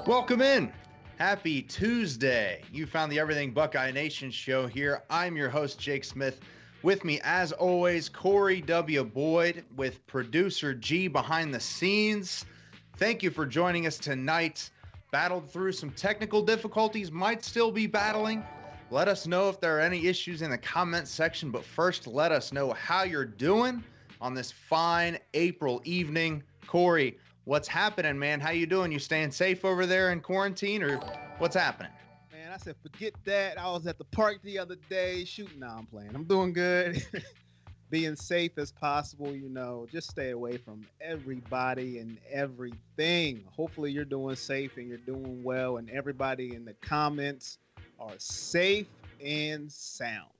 Welcome in. Happy Tuesday. You found the Everything Buckeye Nation show here. I'm your host, Jake Smith. With me, as always, Corey W. Boyd with producer G behind the scenes. Thank you for joining us tonight. Battled through some technical difficulties, might still be battling. Let us know if there are any issues in the comment section, but first, let us know how you're doing on this fine April evening. Corey, what's happening, man? How you doing? You staying safe over there in quarantine, or what's happening? Man, I said, forget that. I was at the park the other day shooting. No, I'm playing. I'm doing good. Being safe as possible, you know. Just stay away from everybody and everything. Hopefully you're doing safe and you're doing well, and everybody in the comments are safe and sound.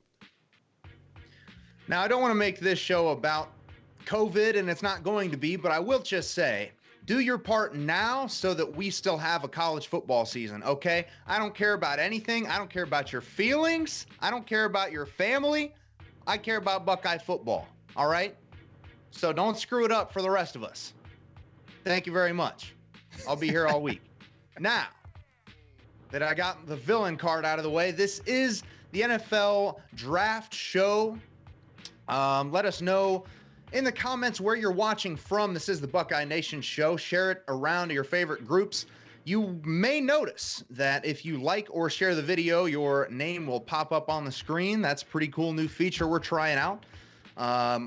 Now, I don't want to make this show about COVID, and it's not going to be, but I will just say, do your part now so that we still have a college football season, okay? I don't care about anything. I don't care about your feelings. I don't care about your family. I care about Buckeye football, all right? So don't screw it up for the rest of us. Thank you very much. I'll be here all week. Now that I got the villain card out of the way, this is the NFL Draft Show. Let us know in the comments where you're watching from. This is the Buckeye Nation show. Share it around to your favorite groups. You may notice that if you like or share the video, your name will pop up on the screen. That's a pretty cool new feature we're trying out.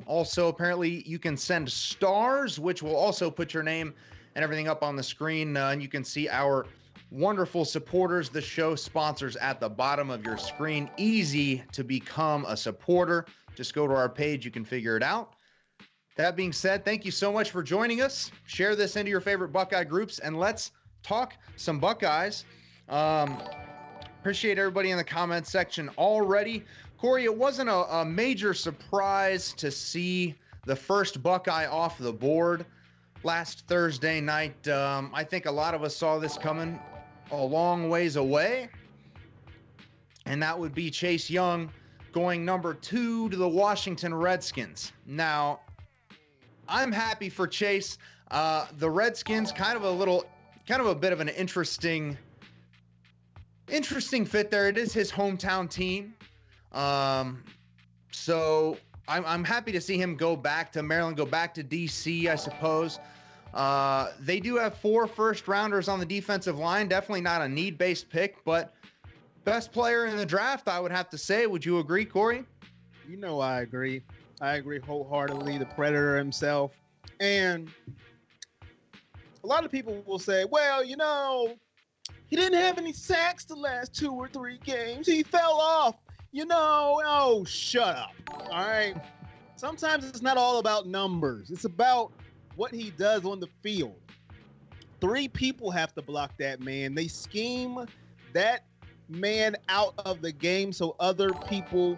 Also, apparently, you can send stars, which will also put your name and everything up on the screen. And you can see our wonderful supporters. The show sponsors at the bottom of your screen. Easy to become a supporter. Just go to our page. You can figure it out. That being said, thank you so much for joining us. Share this into your favorite Buckeye groups, and let's talk some Buckeyes. Appreciate everybody in the comments section already. Corey, it wasn't a major surprise to see the first Buckeye off the board last Thursday night. I think a lot of us saw this coming a long ways away, and that would be Chase Young going number 2 to the Washington Redskins. Now, I'm happy for Chase. The Redskins, kind of a bit of an interesting fit there. It is his hometown team. So I'm happy to see him go back to Maryland, go back to DC, I suppose. They do have 4 first-rounders on the defensive line. Definitely not a need-based pick, but best player in the draft, I would have to say. Would you agree, Corey? You know I agree. I agree wholeheartedly. The Predator himself. And a lot of people will say, well, you know, he didn't have any sacks the last 2 or 3 games. He fell off. You know, oh, shut up. All right. Sometimes it's not all about numbers. It's about what he does on the field. 3 people have to block that man. They scheme that man out of the game so other people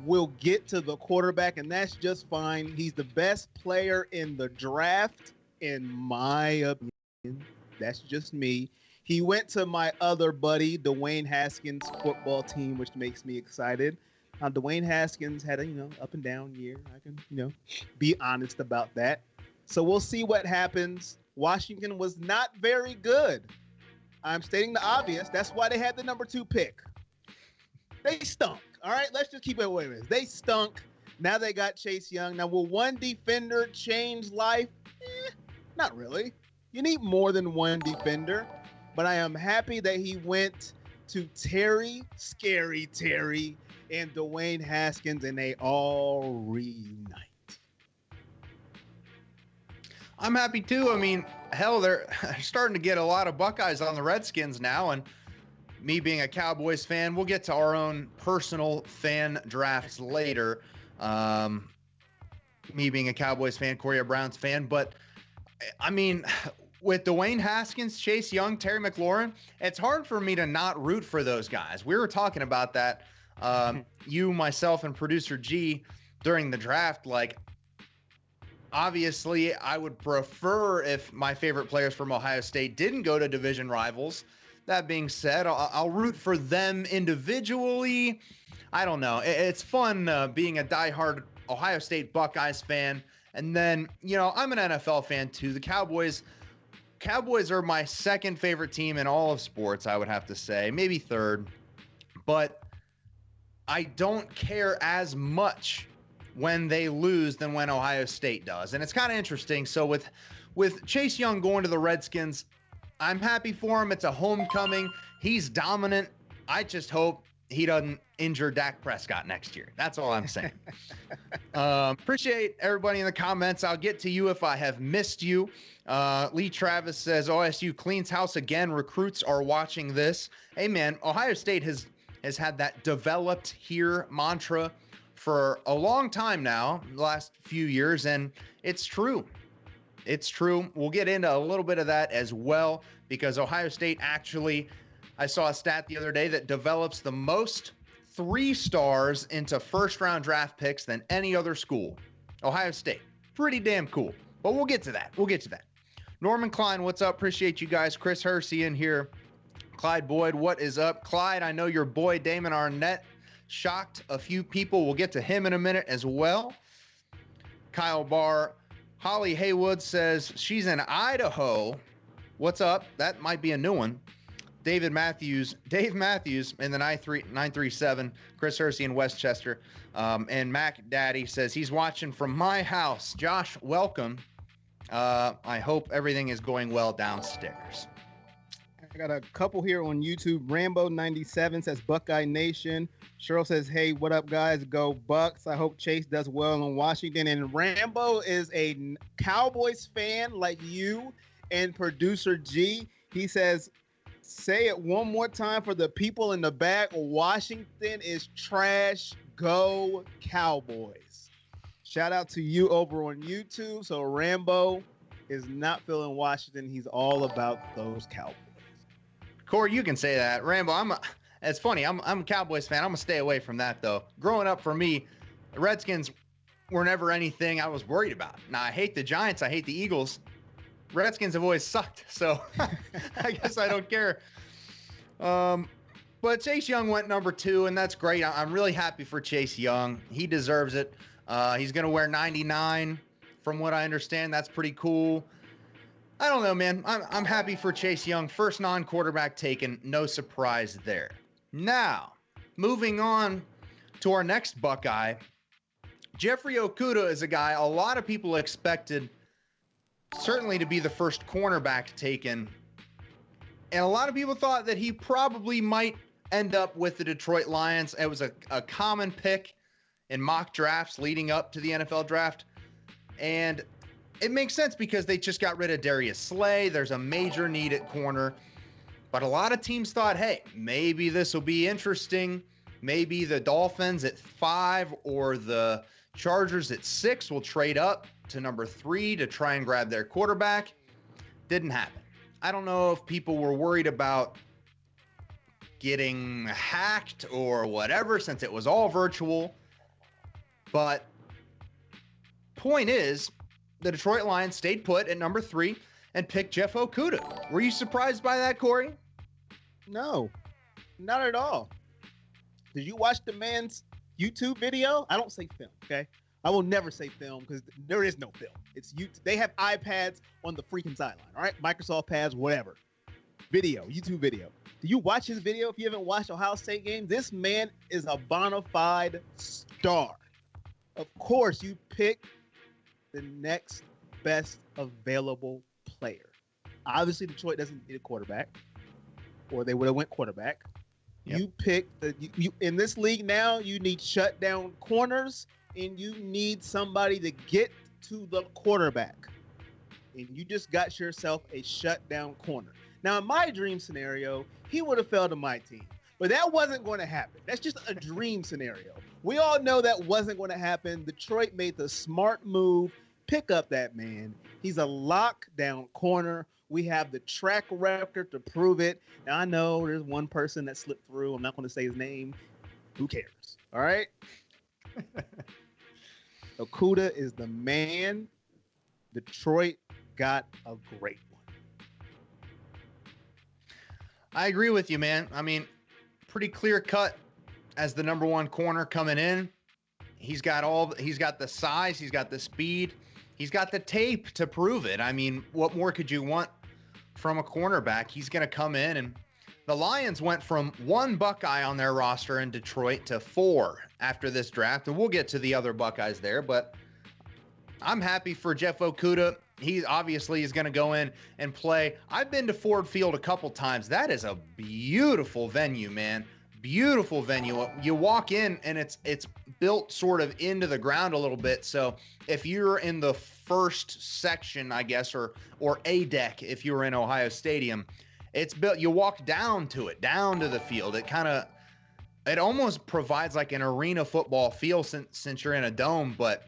will get to the quarterback, and that's just fine. He's the best player in the draft, in my opinion. That's just me. He went to my other buddy, Dwayne Haskins' football team, which makes me excited. Dwayne Haskins had a, up and down year. I can, be honest about that. So we'll see what happens. Washington was not very good. I'm stating the obvious. That's why they had the number 2 pick. They stunk. All right, let's just keep it away with this. They stunk. Now they got Chase Young. Now, will one defender change life? Not really. You need more than one defender. But I am happy that he went to Terry, Scary Terry, and Dwayne Haskins, and they all reunite. I'm happy too. I mean, hell, they're starting to get a lot of Buckeyes on the Redskins now, and me being a Cowboys fan, we'll get to our own personal fan drafts later. Me being a Cowboys fan, Corey a Browns fan, but I mean, with Dwayne Haskins, Chase Young, Terry McLaurin, it's hard for me to not root for those guys. We were talking about that, you, myself, and producer G during the draft. Like, obviously, I would prefer if my favorite players from Ohio State didn't go to division rivals. That being said, I'll root for them individually. I don't know. It's fun being a diehard Ohio State Buckeyes fan. And then, I'm an NFL fan too. The Cowboys are my second favorite team in all of sports, I would have to say. Maybe third. But I don't care as much when they lose than when Ohio State does. And it's kind of interesting. So with Chase Young going to the Redskins, I'm happy for him. It's a homecoming. He's dominant. I just hope he doesn't injure Dak Prescott next year. That's all I'm saying. Appreciate everybody in the comments. I'll get to you if I have missed you. Lee Travis says, OSU cleans house again. Recruits are watching this. Hey, man, Ohio State has had that developed here mantra for a long time now, the last few years, and it's true. It's true. We'll get into a little bit of that as well, because Ohio State actually, I saw a stat the other day that develops the most 3-stars into first-round draft picks than any other school. Ohio State. Pretty damn cool. But we'll get to that. Norman Klein, what's up? Appreciate you guys. Chris Hersey in here. Clyde Boyd, what is up? Clyde, I know your boy Damon Arnett shocked a few people. We'll get to him in a minute as well. Kyle Barr. Holly Haywood says she's in Idaho. What's up? That might be a new one. Dave Matthews in the 937. Chris Hersey in Westchester. And Mac Daddy says he's watching from my house. Josh, welcome. I hope everything is going well downstairs. I got a couple here on YouTube. Rambo97 says Buckeye Nation. Cheryl says, hey, what up, guys? Go Bucks. I hope Chase does well in Washington. And Rambo is a Cowboys fan like you and producer G. He says, Say it one more time for the people in the back. Washington is trash. Go Cowboys. Shout out to you over on YouTube. So Rambo is not feeling Washington. He's all about those Cowboys. Corey, you can say that. Rambo, it's funny. I'm a Cowboys fan. I'm going to stay away from that, though. Growing up for me, the Redskins were never anything I was worried about. Now, I hate the Giants. I hate the Eagles. Redskins have always sucked, so I guess I don't care. But Chase Young went number 2, and that's great. I'm really happy for Chase Young. He deserves it. He's going to wear 99, from what I understand. That's pretty cool. I don't know, man. I'm happy for Chase Young. First non-quarterback taken. No surprise there. Now, moving on to our next Buckeye. Jeffrey Okudah is a guy a lot of people expected certainly to be the first cornerback taken. And a lot of people thought that he probably might end up with the Detroit Lions. It was a common pick in mock drafts leading up to the NFL draft. And it makes sense because they just got rid of Darius Slay. There's a major need at corner. But a lot of teams thought, hey, maybe this will be interesting. Maybe the Dolphins at 5 or the Chargers at 6 will trade up to number 3 to try and grab their quarterback. Didn't happen. I don't know if people were worried about getting hacked or whatever since it was all virtual. But point is, the Detroit Lions stayed put at number 3 and picked Jeff Okudah. Were you surprised by that, Corey? No, not at all. Did you watch the man's YouTube video? I don't say film, okay? I will never say film because there is no film. It's YouTube. They have iPads on the freaking sideline, all right? Microsoft pads, whatever. Video, YouTube video. Do you watch his video if you haven't watched Ohio State games? This man is a bona fide star. Of course, you pick the next best available player. Obviously, Detroit doesn't need a quarterback, or they would have went quarterback. Yep. You pick you in this league now. You need shutdown corners, and you need somebody to get to the quarterback. And you just got yourself a shutdown corner. Now, in my dream scenario, he would have fell to my team, but that wasn't going to happen. That's just a dream scenario. We all know that wasn't going to happen. Detroit made the smart move. Pick up that man. He's a lockdown corner. We have the track record to prove it. Now, I know there's one person that slipped through. I'm not going to say his name. Who cares? All right? Okudah is the man. Detroit got a great one. I agree with you, man. I mean, pretty clear cut as the number 1 corner coming in. He's got the size, he's got the speed, he's got the tape to prove it. I mean, what more could you want from a cornerback? He's going to come in, and the Lions went from 1 Buckeye on their roster in Detroit to 4 after this draft, and we'll get to the other Buckeyes there, but I'm happy for Jeff Okudah. He obviously is going to go in and play. I've been to Ford Field a couple times. That is a beautiful venue, man. Beautiful venue. You walk in and it's built sort of into the ground a little bit. So if you're in the first section, I guess, or A deck, if you were in Ohio Stadium, it's built. You walk down to it, down to the field. It almost provides like an arena football feel since you're in a dome, but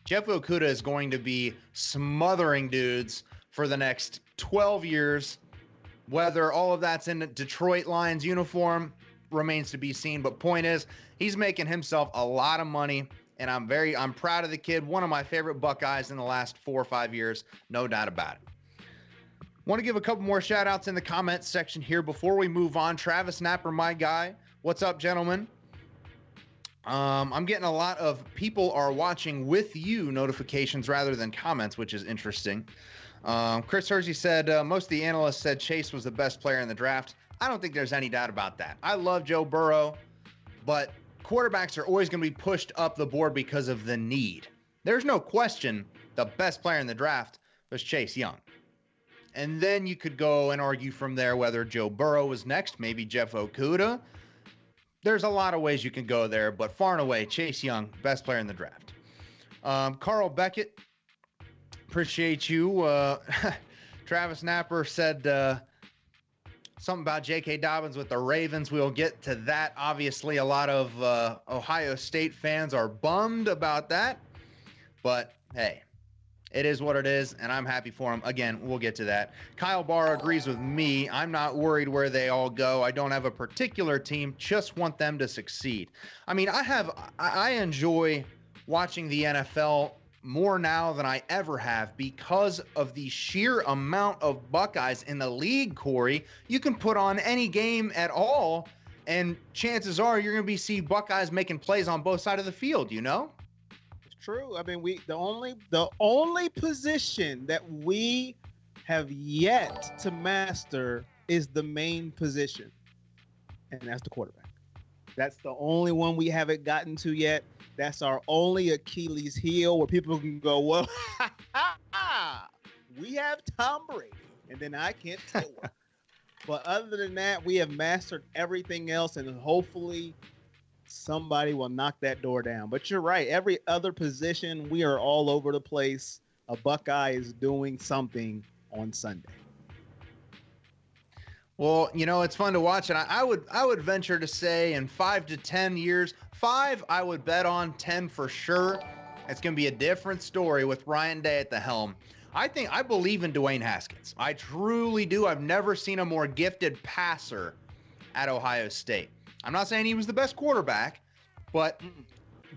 Jeff Okudah is going to be smothering dudes for the next 12 years. Whether all of that's in a Detroit Lions uniform remains to be seen. But point is, he's making himself a lot of money, and I'm proud of the kid. One of my favorite Buckeyes in the last 4 or 5 years, no doubt about it. Want to give a couple more shout outs in the comments section here before we move on. Travis Napper, my guy. What's up, gentlemen? I'm getting a lot of people are watching with you notifications rather than comments, which is interesting. Chris Hersey said most of the analysts said Chase was the best player in the draft. I don't think there's any doubt about that. I love Joe Burrow, but quarterbacks are always going to be pushed up the board because of the need. There's no question the best player in the draft was Chase Young. And then you could go and argue from there whether Joe Burrow was next, maybe Jeff Okudah. There's a lot of ways you can go there, but far and away, Chase Young, best player in the draft. Carl Beckett, appreciate you. Travis Napper said something about J.K. Dobbins with the Ravens. We'll get to that. Obviously, a lot of Ohio State fans are bummed about that. But, hey, it is what it is, and I'm happy for him. Again, we'll get to that. Kyle Barr agrees with me. I'm not worried where they all go. I don't have a particular team, just want them to succeed. I mean, I enjoy watching the NFL more now than I ever have because of the sheer amount of Buckeyes in the league, Corey. You can put on any game at all, and chances are you're going to see Buckeyes making plays on both sides of the field, you know? It's true. I mean, the only position that we have yet to master is the main position, and that's the quarterback. That's the only one we haven't gotten to yet. That's our only Achilles heel where people can go, well, we have Tom Brady, and then I can't tell what. But other than that, we have mastered everything else, and hopefully somebody will knock that door down. But you're right. Every other position, we are all over the place. A Buckeye is doing something on Sunday. Well, you know, it's fun to watch, and I would venture to say in 5 to 10 years, 5 I would bet on, 10 for sure. It's going to be a different story with Ryan Day at the helm. I believe in Dwayne Haskins. I truly do. I've never seen a more gifted passer at Ohio State. I'm not saying he was the best quarterback, but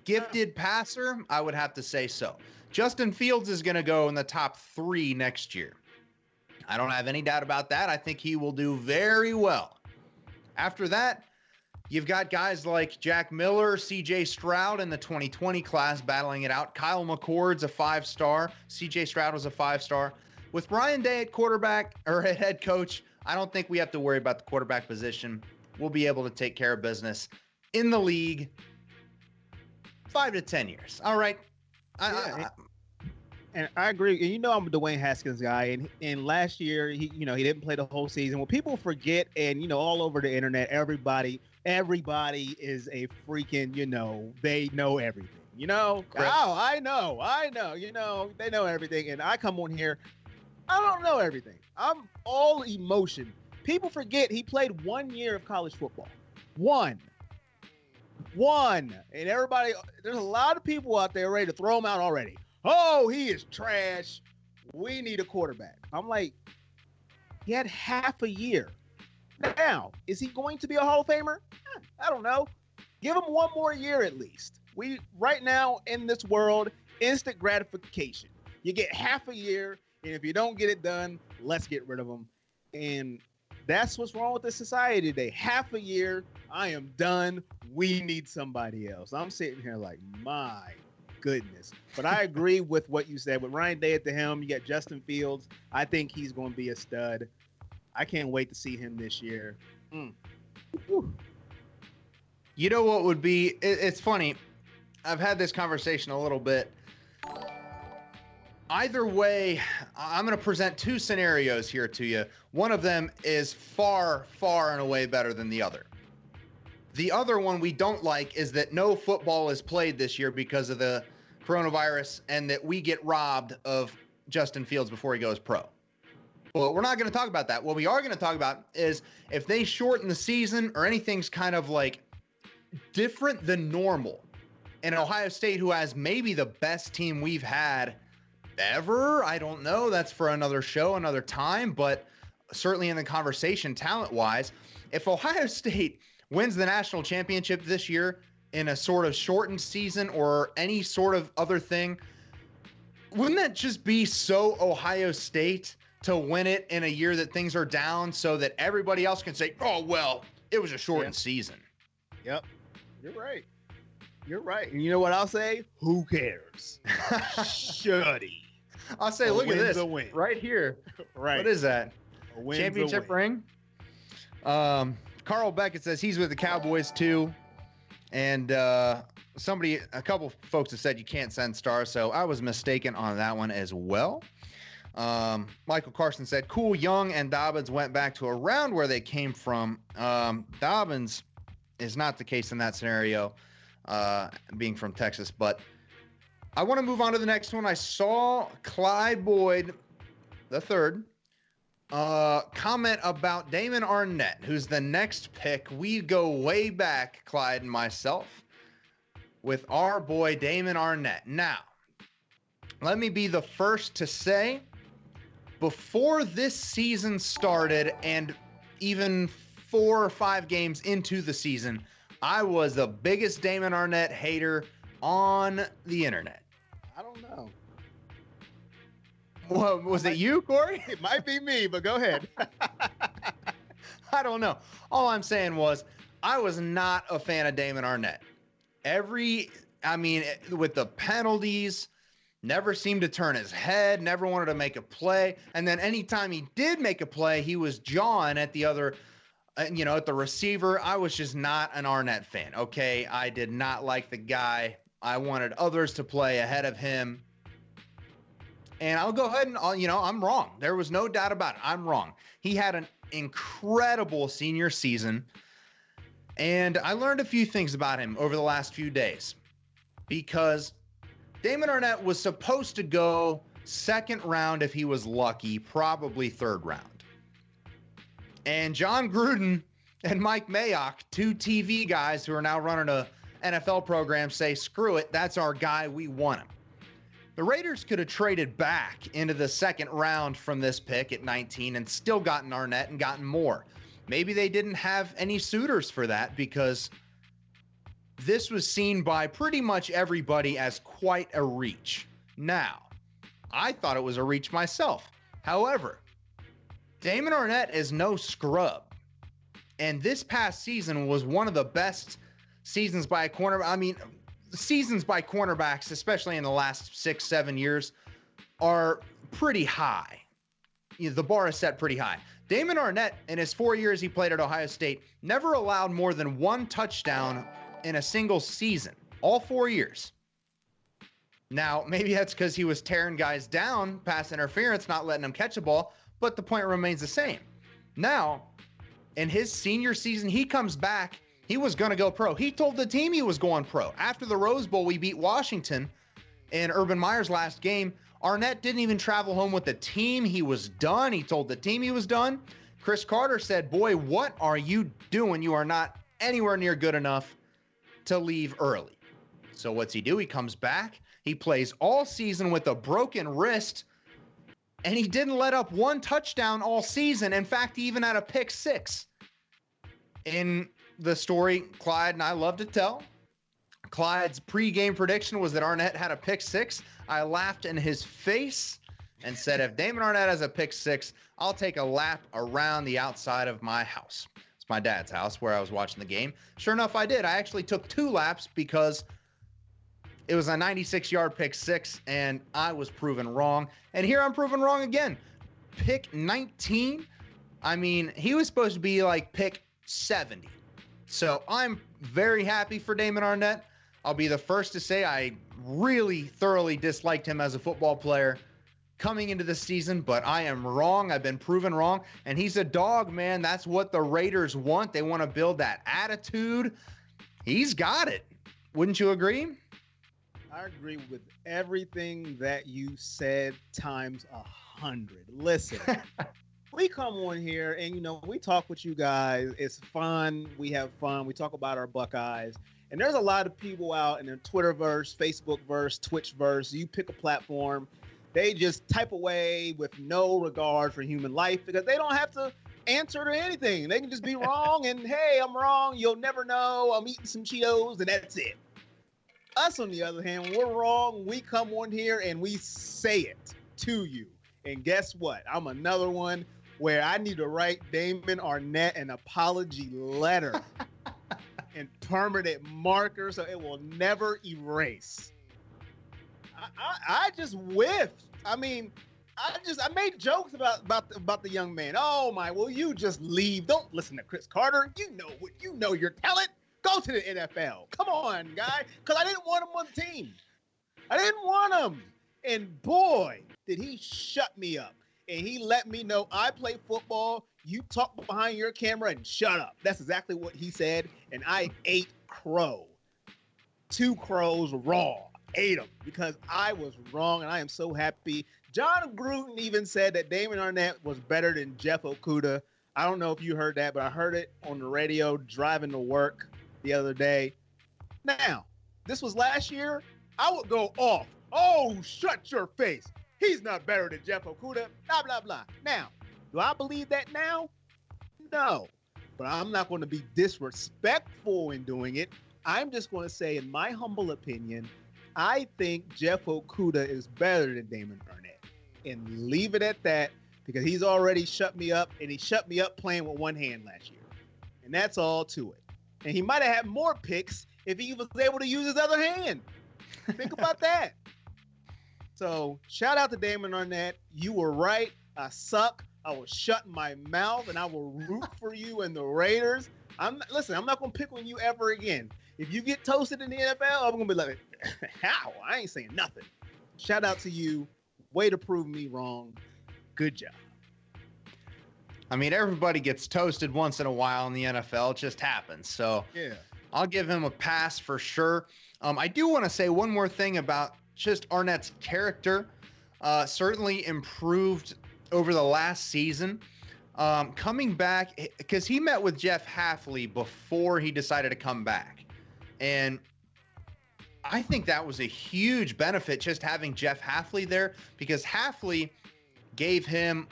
gifted passer, I would have to say so. Justin Fields is going to go in the top 3 next year. I don't have any doubt about that. I think he will do very well. After that, you've got guys like Jack Miller, C.J. Stroud in the 2020 class battling it out. Kyle McCord's a 5-star. C.J. Stroud was a 5-star. With Ryan Day at quarterback or at head coach, I don't think we have to worry about the quarterback position. We'll be able to take care of business in the league 5 to 10 years. All right. And I agree. And you know I'm a Dwayne Haskins guy. And last year, he didn't play the whole season. Well, people forget, and all over the internet, everybody is a freaking, they know everything. Oh, I know. They know everything. And I come on here, I don't know everything. I'm all emotion. People forget he played 1 year of college football. One. And everybody, there's a lot of people out there ready to throw him out already. Oh, he is trash. We need a quarterback. I'm like, he had half a year. Now, is he going to be a Hall of Famer? I don't know. Give him 1 more year at least. We right now in this world, instant gratification. You get half a year, and if you don't get it done, let's get rid of him. And that's what's wrong with this society today. Half a year, I am done. We need somebody else. I'm sitting here like, my goodness. But I agree with what you said. With Ryan Day at the helm, you got Justin Fields. I think he's going to be a stud. I can't wait to see him this year. You know what would be, it's funny. I've had this conversation a little bit. Either way, I'm going to present 2 scenarios here to you. One of them is far, far and away better than the other. The other one we don't like is that no football is played this year because of the coronavirus and that we get robbed of Justin Fields before he goes pro. Well, we're not going to talk about that. What we are going to talk about is if they shorten the season or anything's kind of like different than normal. And Ohio State, who has maybe the best team we've had ever, I don't know. That's for another show, another time, but certainly in the conversation talent-wise, if Ohio State wins the national championship this year in a sort of shortened season or any sort of other thing, wouldn't that just be so Ohio State to win it in a year that things are down so that everybody else can say, oh, well, it was a shortened season? Yep. You're right. And you know what I'll say? Who cares? Shuddy. I'll say, look at this right here. Right. What is that? Championship ring? Carl Beckett says he's with the Cowboys too. And a couple folks have said you can't send stars, so I was mistaken on that one as well. Michael Carson said, cool, Young and Dobbins went back to around where they came from. Dobbins is not the case in that scenario, being from Texas. But I want to move on to the next one. I saw Clyde Boyd III Comment about Damon Arnett, who's the next pick. We go way back, Clyde and myself, with our boy Damon Arnett. Now, let me be the first to say, before this season started and even 4 or 5 games into the season, I was the biggest Damon Arnett hater on the internet. I don't know. Well, was it you, Corey? It might be me, but go ahead. I don't know. All I'm saying was I was not a fan of Damon Arnett. With the penalties, never seemed to turn his head, never wanted to make a play. And then anytime he did make a play, he was jawing at the other, at the receiver. I was just not an Arnett fan, okay? I did not like the guy. I wanted others to play ahead of him. And I'll go ahead and, I'm wrong. There was no doubt about it. I'm wrong. He had an incredible senior season. And I learned a few things about him over the last few days. Because Damon Arnett was supposed to go second round if he was lucky, probably third round. And John Gruden and Mike Mayock, 2 TV guys who are now running a NFL program, say, screw it, that's our guy, we want him. The Raiders could have traded back into the second round from this pick at 19 and still gotten Arnett and gotten more. Maybe they didn't have any suitors for that because this was seen by pretty much everybody as quite a reach. Now, I thought it was a reach myself. However, Damon Arnett is no scrub. And this past season was one of the best seasons by a corner. Seasons by cornerbacks, especially in the last 6-7 years, are pretty high. The bar is set pretty high. Damon Arnett, in his 4 years he played at Ohio State, never allowed more than 1 touchdown in a single season, all 4 years. Now, maybe that's because he was tearing guys down, pass interference, not letting them catch the ball, but the point remains the same. Now, in his senior season, he comes back. He was going to go pro. He told the team he was going pro. After the Rose Bowl, we beat Washington in Urban Meyer's last game. Arnett didn't even travel home with the team. He was done. He told the team he was done. Chris Carter said, boy, what are you doing? You are not anywhere near good enough to leave early. So what's he do? He comes back. He plays all season with a broken wrist, and he didn't let up 1 touchdown all season. In fact, he even had a pick 6. In the story Clyde and I love to tell, Clyde's pregame prediction was that Arnett had a pick 6. I laughed in his face and said, if Damon Arnett has a pick 6, I'll take a lap around the outside of my house. It's my dad's house where I was watching the game. Sure enough, I did. I actually took 2 laps because it was a 96-yard pick 6, and I was proven wrong. And here I'm proven wrong again. Pick 19, he was supposed to be like pick 70. So I'm very happy for Damon Arnett. I'll be the first to say I really thoroughly disliked him as a football player coming into the season, but I am wrong. I've been proven wrong, and he's a dog, man. That's what the Raiders want. They want to build that attitude. He's got it. Wouldn't you agree? I agree with everything that you said times 100. Listen. We come on here and, we talk with you guys. It's fun. We have fun. We talk about our Buckeyes. And there's a lot of people out in the Twitterverse, Facebookverse, Twitchverse. You pick a platform. They just type away with no regard for human life because they don't have to answer to anything. They can just be wrong and, hey, I'm wrong. You'll never know. I'm eating some Cheetos and that's it. Us, on the other hand, when we're wrong, we come on here and we say it to you. And guess what? I'm another one where I need to write Damon Arnett an apology letter and permanent marker so it will never erase. I just whiffed. I made jokes about the young man. Oh my, will you just leave? Don't listen to Chris Carter. You know your talent. Go to the NFL. Come on, guy. Because I didn't want him on the team. I didn't want him. And boy, did he shut me up. And he let me know I play football. You talk behind your camera and shut up. That's exactly what he said. And I ate crow. 2 crows raw. Ate them because I was wrong. And I am so happy John Gruden even said that Damon Arnett was better than Jeff Okudah. I don't know if you heard that, but I heard it on the radio driving to work the other day. Now, this was last year. I would go off. Oh, shut your face. He's not better than Jeff Okudah. Blah, blah, blah. Now, do I believe that now? No. But I'm not going to be disrespectful in doing it. I'm just going to say, in my humble opinion, I think Jeff Okudah is better than Damon Arnett. And leave it at that, because he's already shut me up, and he shut me up playing with one hand last year. And that's all to it. And he might have had more picks if he was able to use his other hand. Think about that. So shout out to Damon Arnett. You were right. I suck. I was shutting my mouth, and I will root for you and the Raiders. Listen, I'm not going to pick on you ever again. If you get toasted in the NFL, I'm going to be like, how? I ain't saying nothing. Shout out to you. Way to prove me wrong. Good job. I mean, everybody gets toasted once in a while in the NFL. It just happens. So yeah, I'll give him a pass for sure. I do want to say one more thing about just Arnett's character. Certainly improved over the last season. Coming back, because he met with Jeff Hafley before he decided to come back. And I think that was a huge benefit, just having Jeff Hafley there, because Hafley gave him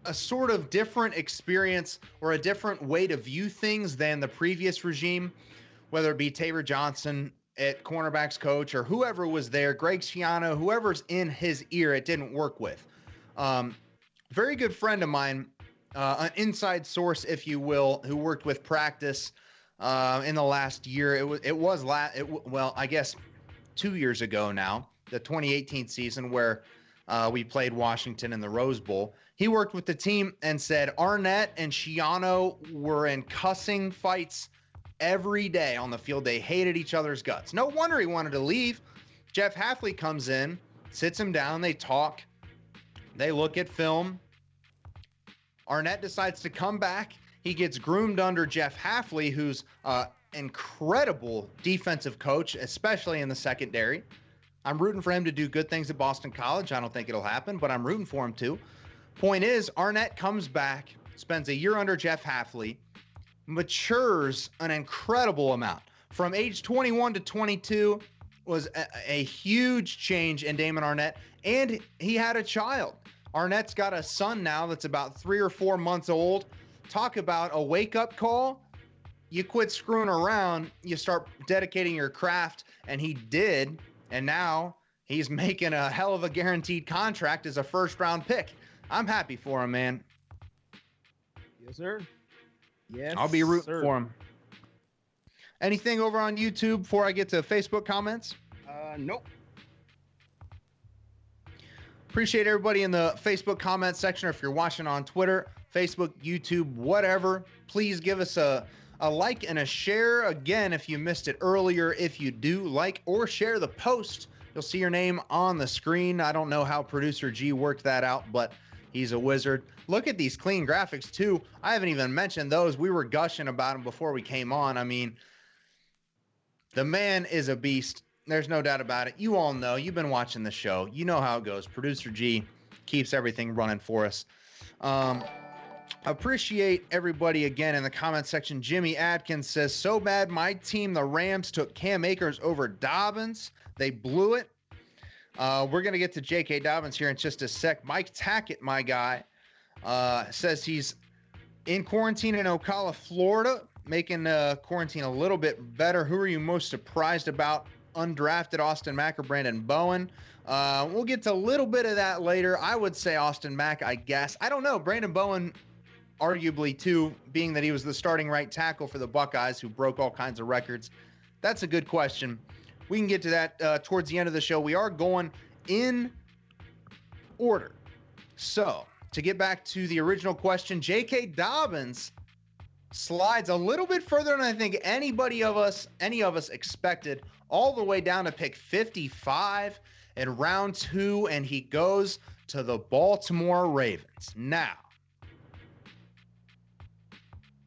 a sort of different experience or a different way to view things than the previous regime, whether it be Taylor Johnson at cornerbacks coach or whoever was there, Greg Schiano, whoever's in his ear, it didn't work with. Very good friend of mine, an inside source, if you will, who worked with practice in the last year. I guess 2 years ago now, the 2018 season where we played Washington in the Rose Bowl. He worked with the team and said Arnett and Schiano were in cussing fights every day on the field. They hated each other's guts. No wonder he wanted to leave. Jeff Hafley comes in, sits him down, they talk, they look at film. Arnett decides to come back. He gets groomed under Jeff Hafley, who's incredible defensive coach, especially in the secondary. I'm rooting for him to do good things at Boston College. I don't think it'll happen, but I'm rooting for him to. Point is, Arnett comes back, spends a year under Jeff Hafley, matures an incredible amount. From age 21 to 22 was a huge change in Damon Arnett, and he had a child. Arnett's got a son now that's about 3 or 4 months old. Talk about a wake-up call. You quit screwing around, you start dedicating your craft, and he did, and now he's making a hell of a guaranteed contract as a first-round pick. I'm happy for him, man. Yes, sir. Yes, I'll be rooting for him. Anything over on YouTube before I get to Facebook comments? Nope. Appreciate everybody in the Facebook comment section. Or if you're watching on Twitter, Facebook, YouTube, whatever, please give us a like and a share. Again, if you missed it earlier, if you do like or share the post, you'll see your name on the screen. I don't know how producer G worked that out, but he's a wizard. Look at these clean graphics too. I haven't even mentioned those. We were gushing about them before we came on. I mean, the man is a beast. There's no doubt about it. You all know. You've been watching the show. You know how it goes. Producer G keeps everything running for us. Appreciate everybody again in the comment section. Jimmy Adkins says, so bad my team, the Rams, took Cam Akers over Dobbins. They blew it. We're going to get to J.K. Dobbins here in just a sec. Mike Tackett, my guy, says he's in quarantine in Ocala, Florida, making quarantine a little bit better. Who are you most surprised about? Undrafted Austin Mack or Brandon Bowen? We'll get to a little bit of that later. I would say Austin Mack, I guess. I don't know. Brandon Bowen, arguably, too, being that he was the starting right tackle for the Buckeyes, who broke all kinds of records. That's a good question. We can get to that towards the end of the show. We are going in order. So, to get back to the original question, J.K. Dobbins slides a little bit further than I think any of us expected, all the way down to pick 55 in round 2, and he goes to the Baltimore Ravens. Now,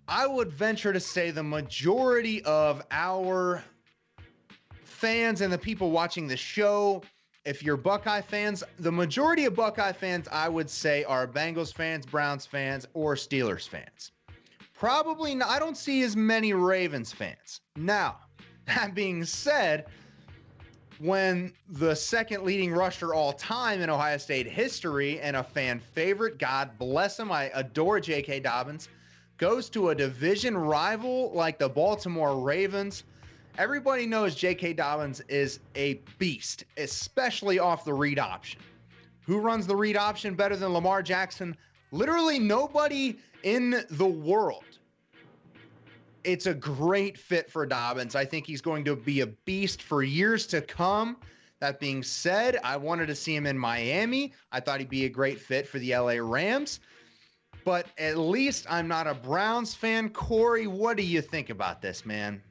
I would venture to say the majority of our fans and the people watching the show if you're Buckeye fans, the majority of Buckeye fans, I would say, are Bengals fans, Browns fans, or Steelers fans. Probably not. I don't see as many Ravens fans. Now, that being said, when the second leading rusher all time in Ohio State history and a fan favorite, God bless him, I adore J.K. Dobbins, goes to a division rival like the Baltimore Ravens, everybody knows J.K. Dobbins is a beast, especially off the read option. Who runs the read option better than Lamar Jackson? Literally nobody in the world. It's a great fit for Dobbins. I think he's going to be a beast for years to come. That being said, I wanted to see him in Miami. I thought he'd be a great fit for the LA Rams. But at least I'm not a Browns fan. Corey, what do you think about this, man?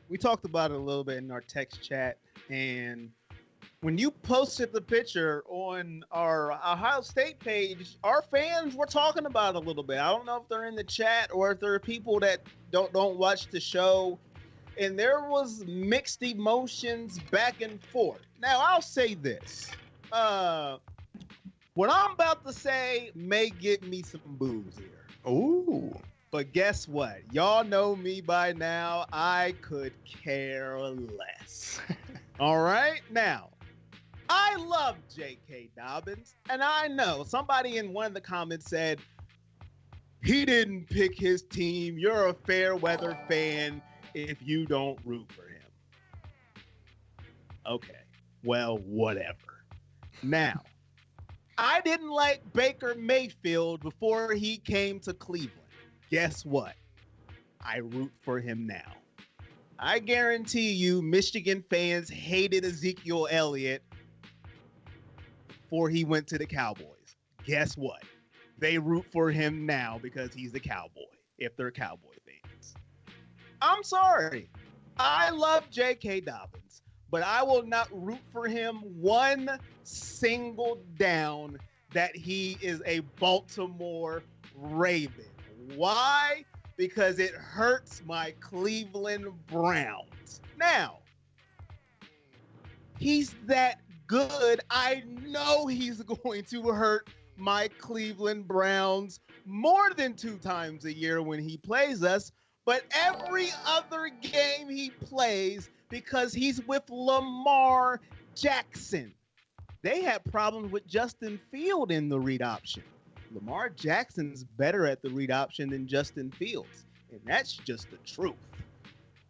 We talked about it a little bit in our text chat, and when you posted the picture on our Ohio State page, our fans were talking about it a little bit. I don't know if they're in the chat or if there are people that don't watch the show, and there was mixed emotions back and forth. Now, I'll say this. What I'm about to say may get me some boos here. Ooh. But guess what? Y'all know me by now. I could care less. All right? Now, I love J.K. Dobbins, and I know somebody in one of the comments said, he didn't pick his team. You're a fair weather fan if you don't root for him. Okay, well, whatever. Now, I didn't like Baker Mayfield before he came to Cleveland. Guess what? I root for him now. I guarantee you Michigan fans hated Ezekiel Elliott before he went to the Cowboys. Guess what? They root for him now because he's a Cowboy, if they're Cowboy fans. I'm sorry. I love J.K. Dobbins, but I will not root for him one single down that he is a Baltimore Raven. Why? Because it hurts my Cleveland Browns. Now, he's that good. I know he's going to hurt my Cleveland Browns more than 2 times a year when he plays us, but every other game he plays because he's with Lamar Jackson. They had problems with Justin Field in the read option. Lamar Jackson's better at the read option than Justin Fields, and that's just the truth.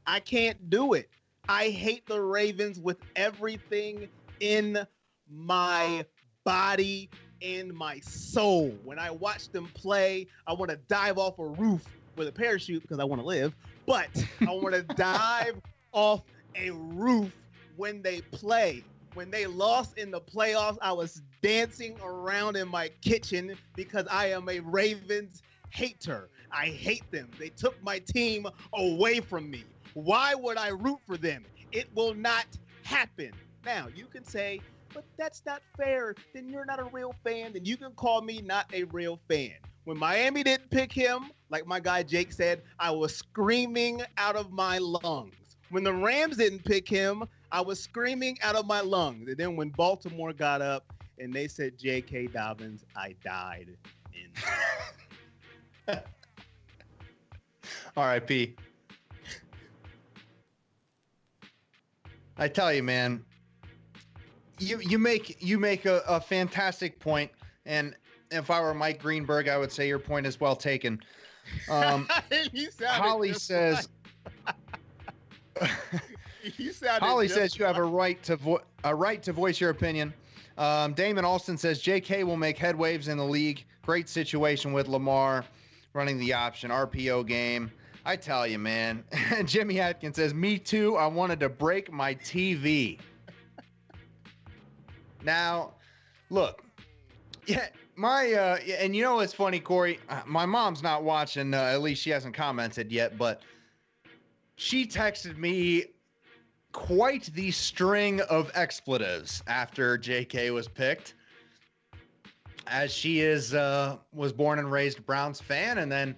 I can't do it. I hate the Ravens with everything in my body and my soul. When I watch them play, I want to dive off a roof with a parachute because I want to live, but I want to dive off a roof when they play. When they lost in the playoffs, I was dancing around in my kitchen because I am a Ravens hater. I hate them. They took my team away from me. Why would I root for them? It will not happen. Now, you can say, but that's not fair. Then you're not a real fan. Then you can call me not a real fan. When Miami didn't pick him, like my guy Jake said, I was screaming out of my lungs. When the Rams didn't pick him, I was screaming out of my lungs. And then when Baltimore got up and they said J.K. Dobbins, I died in. R.I.P. I tell you, man, you make a fantastic point, and if I were Mike Greenberg, I would say your point is well taken. Holly says. Holly says you have a right to voice your opinion. Damon Alston says J.K. will make headwaves in the league. Great situation with Lamar running the option RPO game. I tell you, man. Jimmy Atkins says, me too. I wanted to break my TV. Now, look, yeah, and you know what's funny, Corey? My mom's not watching. At least she hasn't commented yet, but she texted me quite the string of expletives after JK was picked, as she was born and raised Browns fan, and then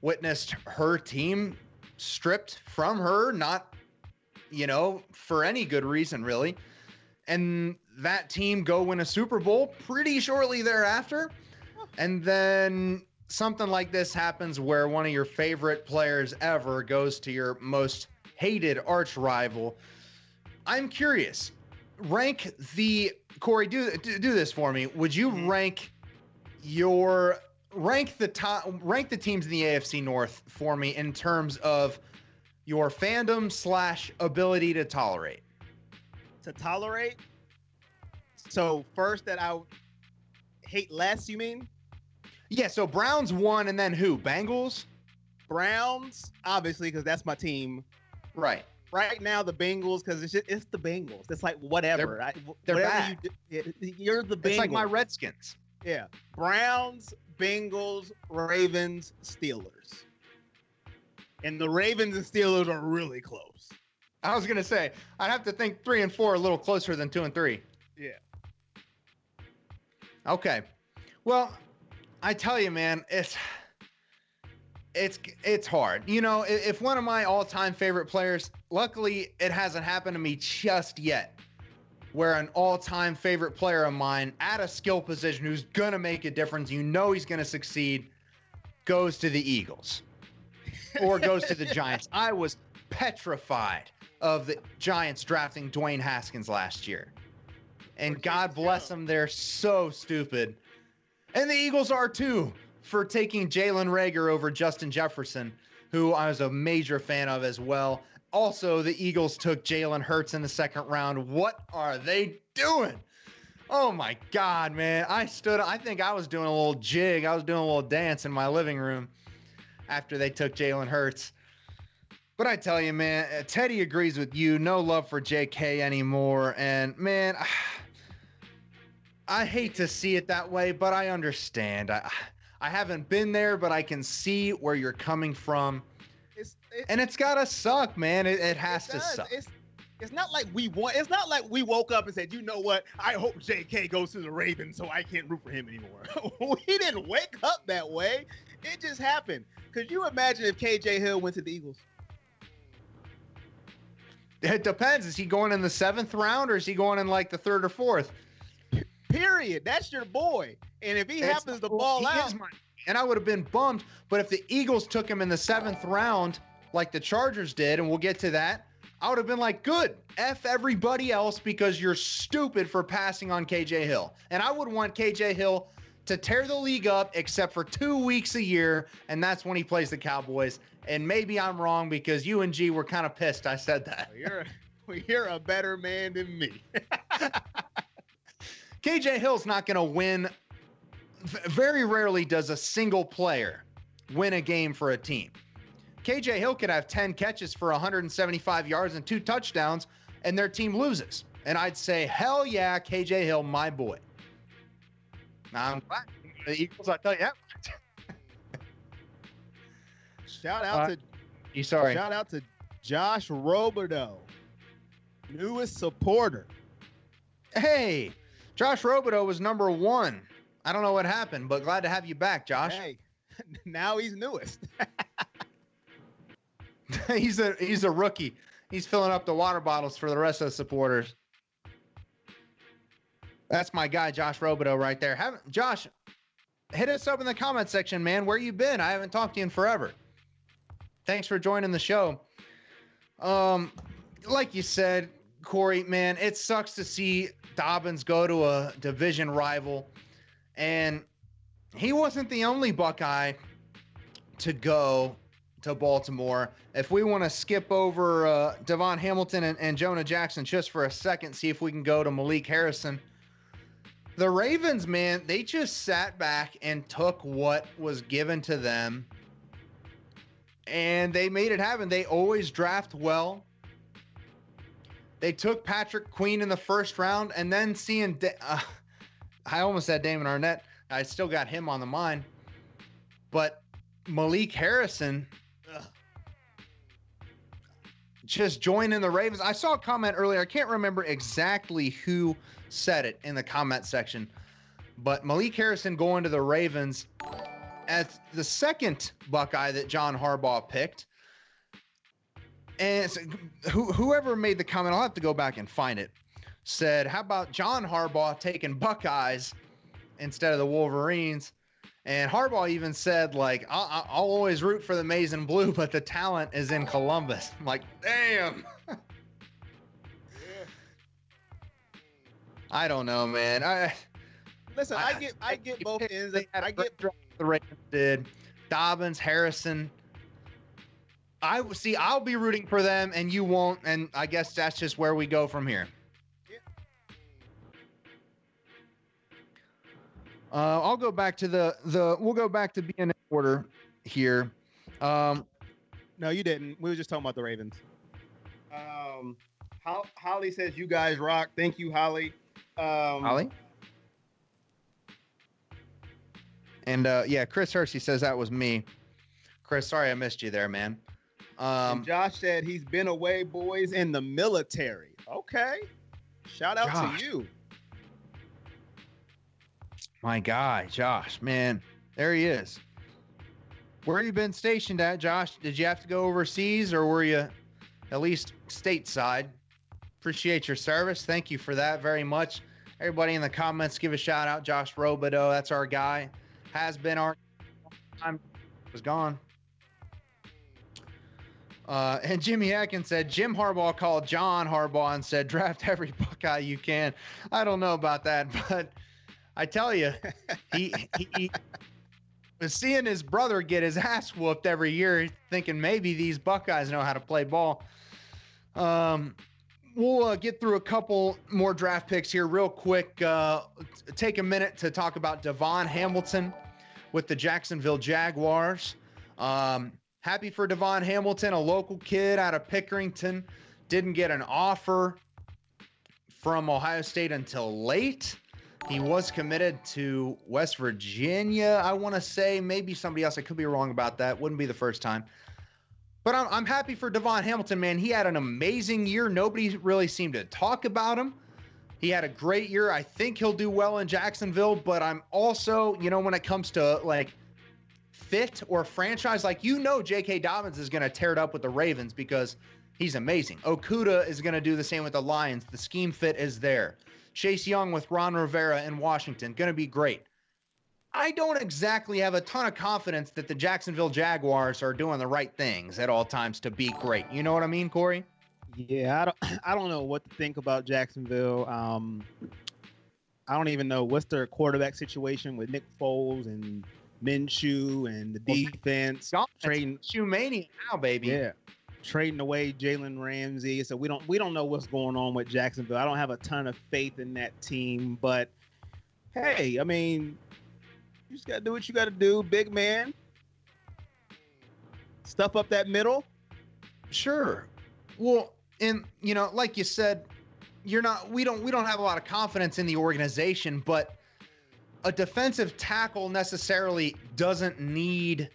witnessed her team stripped from her, not, for any good reason, really. and that team go win a Super Bowl pretty shortly thereafter. And then something like this happens where one of your favorite players ever goes to your most hated arch rival. I'm curious. Corey, do this for me. Would you rank the teams in the AFC North for me in terms of your fandom / ability to tolerate? To tolerate? So first that I hate less, you mean? Yeah, so Browns won, and then who? Bengals? Browns, obviously, because that's my team. Right. Right now, the Bengals, because it's the Bengals. It's like whatever. They're whatever bad. You're the Bengals. It's like my Redskins. Yeah. Browns, Bengals, Ravens, Steelers. And the Ravens and Steelers are really close. I was going to say, I'd have to think 3 and 4 a little closer than 2 and 3. Yeah. Okay. Well, I tell you, man, it's hard. You know, if one of my all-time favorite players, luckily it hasn't happened to me just yet, where an all-time favorite player of mine at a skill position who's going to make a difference, you know he's going to succeed, goes to the Eagles or goes to the Giants. I was petrified of the Giants drafting Dwayne Haskins last year. And God bless them, they're so stupid. And the Eagles are too, for taking Jalen Reagor over Justin Jefferson, who I was a major fan of as well. Also, the Eagles took Jalen Hurts in the second round. What are they doing? Oh my God, man. I think I was doing a little jig. I was doing a little dance in my living room after they took Jalen Hurts. But I tell you, man, Teddy agrees with you. No love for JK anymore. And man, I hate to see it that way, but I understand. I haven't been there, but I can see where you're coming from. And it's gotta suck, man. It has to suck. It's not like we want. It's not like we woke up and said, you know what? I hope JK goes to the Ravens so I can't root for him anymore. We didn't wake up that way. It just happened. Could you imagine if KJ Hill went to the Eagles? It depends. Is he going in the 7th round or is he going in like the 3rd or 4th? Period. That's your boy. And if he happens to ball out. And I would have been bummed. But if the Eagles took him in the 7th round, like the Chargers did, and we'll get to that, I would have been like, good. F everybody else because you're stupid for passing on KJ Hill. And I would want KJ Hill to tear the league up except for 2 weeks a year, and that's when he plays the Cowboys. And maybe I'm wrong because you and G were kind of pissed I said that. You're a better man than me. KJ Hill's not going to win. Very rarely does a single player win a game for a team. KJ Hill could have 10 catches for 175 yards and 2 touchdowns, and their team loses. And I'd say, hell yeah, KJ Hill, my boy. Now, I'm glad the Eagles, I tell you that. Shout out to Josh Robideau, newest supporter. Hey, Josh Robideau was number 1. I don't know what happened, but glad to have you back, Josh. Hey, now he's newest. He's a rookie. He's filling up the water bottles for the rest of the supporters. That's my guy, Josh Robideau, right there. Josh, hit us up in the comment section, man. Where you been? I haven't talked to you in forever. Thanks for joining the show. Like you said, Corey, man, it sucks to see Dobbins go to a division rival. And he wasn't the only Buckeye to go to Baltimore. If we want to skip over Devon Hamilton and Jonah Jackson just for a second, see if we can go to Malik Harrison. The Ravens, man, they just sat back and took what was given to them, and they made it happen. They always draft well. They took Patrick Queen in the 1st round, and then seeing I almost said Damon Arnett. I still got him on the mind. But Malik Harrison just joining the Ravens. I saw a comment earlier. I can't remember exactly who said it in the comment section. But Malik Harrison going to the Ravens as the 2nd Buckeye that John Harbaugh picked. And whoever made the comment, I'll have to go back and find it. said, how about John Harbaugh taking Buckeyes instead of the Wolverines? And Harbaugh even said, like, I'll always root for the maize and blue, but the talent is in Columbus. I'm like, damn. I don't know, man. Listen, I get both ends. I get the Ravens did. Dobbins, Harrison. I'll be rooting for them and you won't, and I guess that's just where we go from here. I'll go back to we'll go back to being in order here. No, you didn't. We were just talking about the Ravens. Holly says you guys rock. Thank you, Holly. Holly? And yeah, Chris Hersey says that was me. Chris, sorry I missed you there, man. And Josh said he's been away, boys, in the military. Okay. Shout out to you. My guy, Josh, man. There he is. Where you been stationed at, Josh? Did you have to go overseas or were you at least stateside? Appreciate your service. Thank you for that very much. Everybody in the comments, give a shout out. Josh Robideau, that's our guy. Has been our time. Was gone. And Jimmy Atkins said, Jim Harbaugh called John Harbaugh and said, draft every Buckeye you can. I don't know about that, but I tell you, he was seeing his brother get his ass whooped every year, thinking maybe these Buckeyes know how to play ball. We'll get through a couple more draft picks here real quick. Take a minute to talk about Devon Hamilton with the Jacksonville Jaguars. Happy for Devon Hamilton, a local kid out of Pickerington. Didn't get an offer from Ohio State until late. He was committed to West Virginia, I want to say. Maybe somebody else. I could be wrong about that. Wouldn't be the first time. But I'm happy for Devon Hamilton, man. He had an amazing year. Nobody really seemed to talk about him. He had a great year. I think he'll do well in Jacksonville. But I'm also, when it comes to, like, fit or franchise, like, J.K. Dobbins is going to tear it up with the Ravens because he's amazing. Okudah is going to do the same with the Lions. The scheme fit is there. Chase Young with Ron Rivera in Washington, going to be great. I don't exactly have a ton of confidence that the Jacksonville Jaguars are doing the right things at all times to be great. You know what I mean, Corey? Yeah, I don't know what to think about Jacksonville. I don't even know what's their quarterback situation with Nick Foles and Minshew and the defense. Trading Minshew-mania now, baby. Yeah. Trading away Jalen Ramsey. So we don't know what's going on with Jacksonville. I don't have a ton of faith in that team, but hey, I mean, you just got to do what you got to do, big man. Stuff up that middle. Sure. Well, and like you said, we don't have a lot of confidence in the organization, but a defensive tackle necessarily doesn't need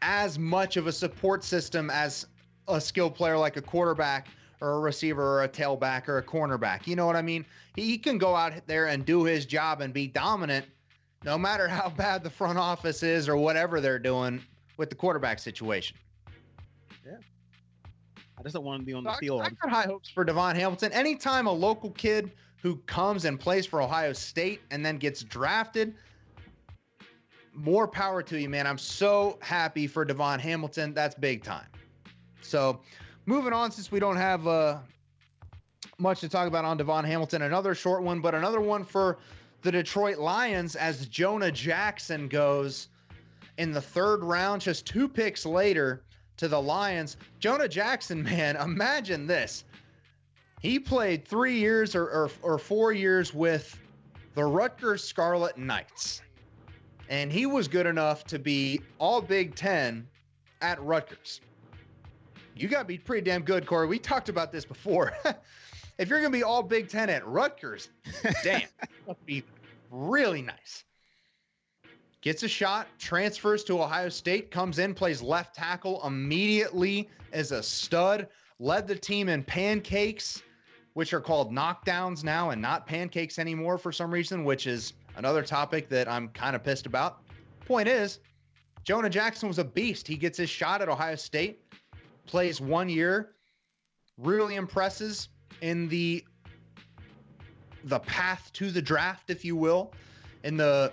as much of a support system as a skill player like a quarterback or a receiver or a tailback or a cornerback. You know what I mean? He can go out there and do his job and be dominant no matter how bad the front office is or whatever they're doing with the quarterback situation. Yeah. I just don't want to be on the field. I got high hopes for Devon Hamilton. Anytime a local kid who comes and plays for Ohio State and then gets drafted, more power to you, man. I'm so happy for Devon Hamilton. That's big time. So moving on, since we don't have much to talk about on Devon Hamilton, another short one, but another one for the Detroit Lions as Jonah Jackson goes in the third round, just 2 picks later to the Lions. Jonah Jackson, man, imagine this. He played 3 years or 4 years with the Rutgers Scarlet Knights, and he was good enough to be all Big Ten at Rutgers. You got to be pretty damn good, Corey. We talked about this before. If you're going to be all Big Ten at Rutgers, damn, that would be really nice. Gets a shot, transfers to Ohio State, comes in, plays left tackle immediately as a stud, led the team in pancakes, which are called knockdowns now and not pancakes anymore for some reason, which is another topic that I'm kind of pissed about. Point is, Jonah Jackson was a beast. He gets his shot at Ohio State, plays 1 year, really impresses in the the path to the draft, if you will, in the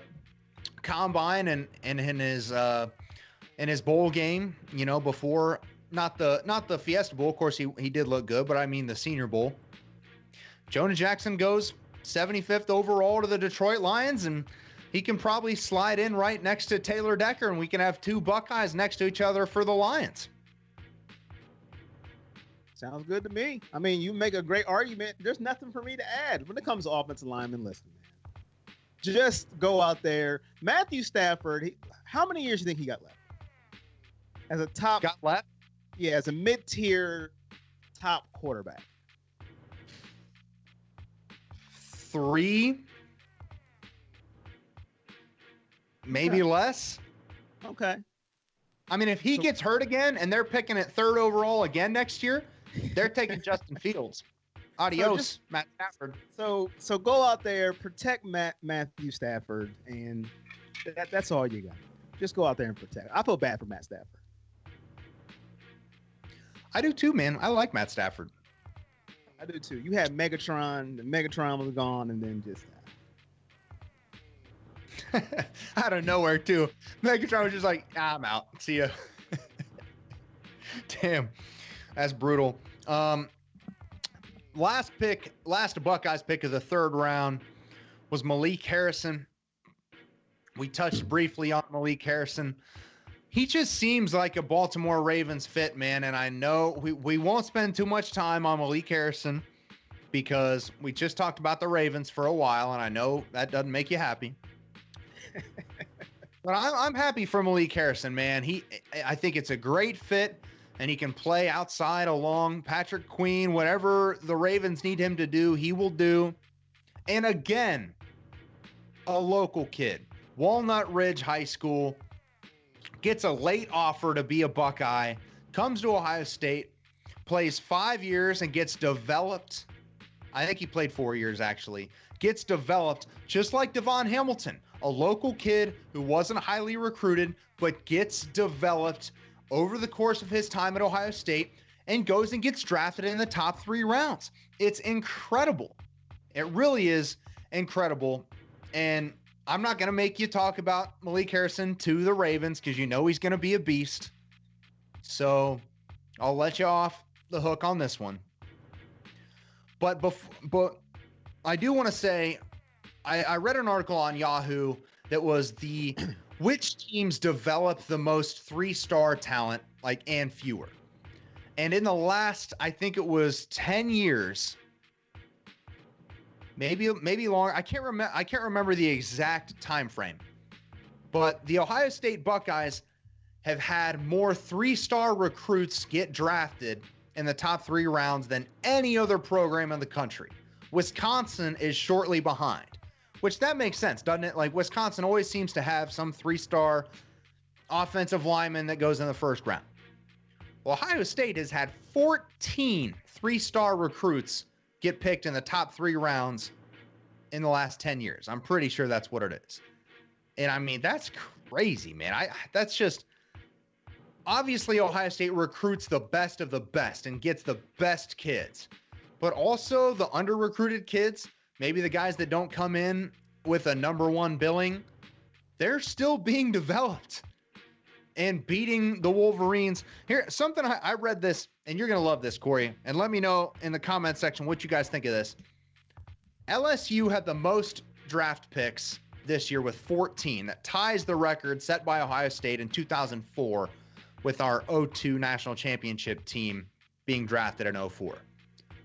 combine and in his bowl game, you know, before not the Fiesta Bowl. Of course, he did look good, but I mean the Senior Bowl. Jonah Jackson goes 75th overall to the Detroit Lions, and he can probably slide in right next to Taylor Decker, and we can have two Buckeyes next to each other for the Lions. Sounds good to me. I mean, you make a great argument. There's nothing for me to add when it comes to offensive linemen. Listen, man, just go out there. Matthew Stafford, how many years do you think he got left? As a top, got left? Yeah, as a mid-tier top quarterback. 3, maybe less. Okay. I mean, if he gets hurt again and they're picking at 3rd overall again next year, they're taking Justin Fields. Adios, Matt Stafford. So go out there, protect Matthew Stafford, and that's all you got. Just go out there and protect. I feel bad for Matt Stafford. I do too, man. I like Matt Stafford. I do too. You had Megatron. The Megatron was gone, and then just out of nowhere too. Megatron was just like, I'm out. See ya. Damn, that's brutal. Last Buckeyes pick of the 3rd round was Malik Harrison. We touched briefly on Malik Harrison. He just seems like a Baltimore Ravens fit, man. And I know we won't spend too much time on Malik Harrison because we just talked about the Ravens for a while, and I know that doesn't make you happy. But I'm happy for Malik Harrison, man. I think it's a great fit, and he can play outside along Patrick Queen. Whatever the Ravens need him to do, he will do. And again, a local kid, Walnut Ridge High School, gets a late offer to be a Buckeye, comes to Ohio State, plays 5 years and gets developed. I think he played 4 years, actually. Gets developed just like Devon Hamilton, a local kid who wasn't highly recruited, but gets developed over the course of his time at Ohio State and goes and gets drafted in the top 3 rounds. It's incredible. It really is incredible. And I'm not going to make you talk about Malik Harrison to the Ravens because you know he's going to be a beast. So I'll let you off the hook on this one. But I do want to say, I read an article on Yahoo that was the which teams develop the most 3-star talent, and fewer. And in the last, I think it was 10 years, maybe longer. I can't remember the exact time frame. But the Ohio State Buckeyes have had more 3-star recruits get drafted in the top 3 rounds than any other program in the country. Wisconsin is shortly behind, which that makes sense, doesn't it? Like, Wisconsin always seems to have some 3-star offensive lineman that goes in the 1st round. Well, Ohio State has had 14 3-star recruits get picked in the top 3 rounds in the last 10 years. I'm pretty sure that's what it is. And I mean, that's crazy, man. That's just, obviously Ohio State recruits the best of the best and gets the best kids, but also the under-recruited kids, maybe the guys that don't come in with a number 1 billing, they're still being developed and beating the Wolverines. Here, something I read this, and you're going to love this, Corey, and let me know in the comment section what you guys think of this. LSU had the most draft picks this year with 14. That ties the record set by Ohio State in 2004 with our 02 national championship team being drafted in 04.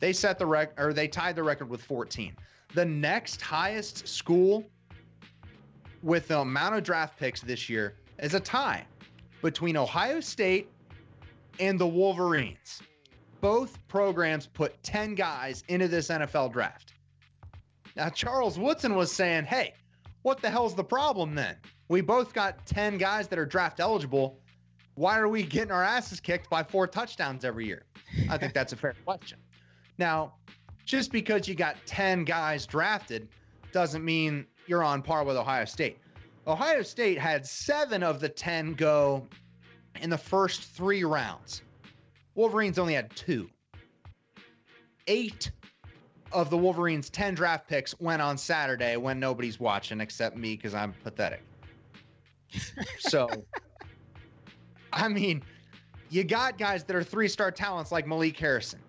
They set the record, or they tied the record with 14. The next highest school with the amount of draft picks this year is a tie between Ohio State and the Wolverines. Both programs put 10 guys into this NFL draft. Now, Charles Woodson was saying, hey, what the hell's the problem then? We both got 10 guys that are draft eligible. Why are we getting our asses kicked by 4 touchdowns every year? I think that's a fair question. Now, just because you got 10 guys drafted doesn't mean you're on par with Ohio State. Ohio State had 7 of the 10 go in the first 3 rounds. Wolverines only had 2. 8 of the Wolverines' 10 draft picks went on Saturday when nobody's watching except me because I'm pathetic. So, I mean, you got guys that are 3-star talents like Malik Harrison,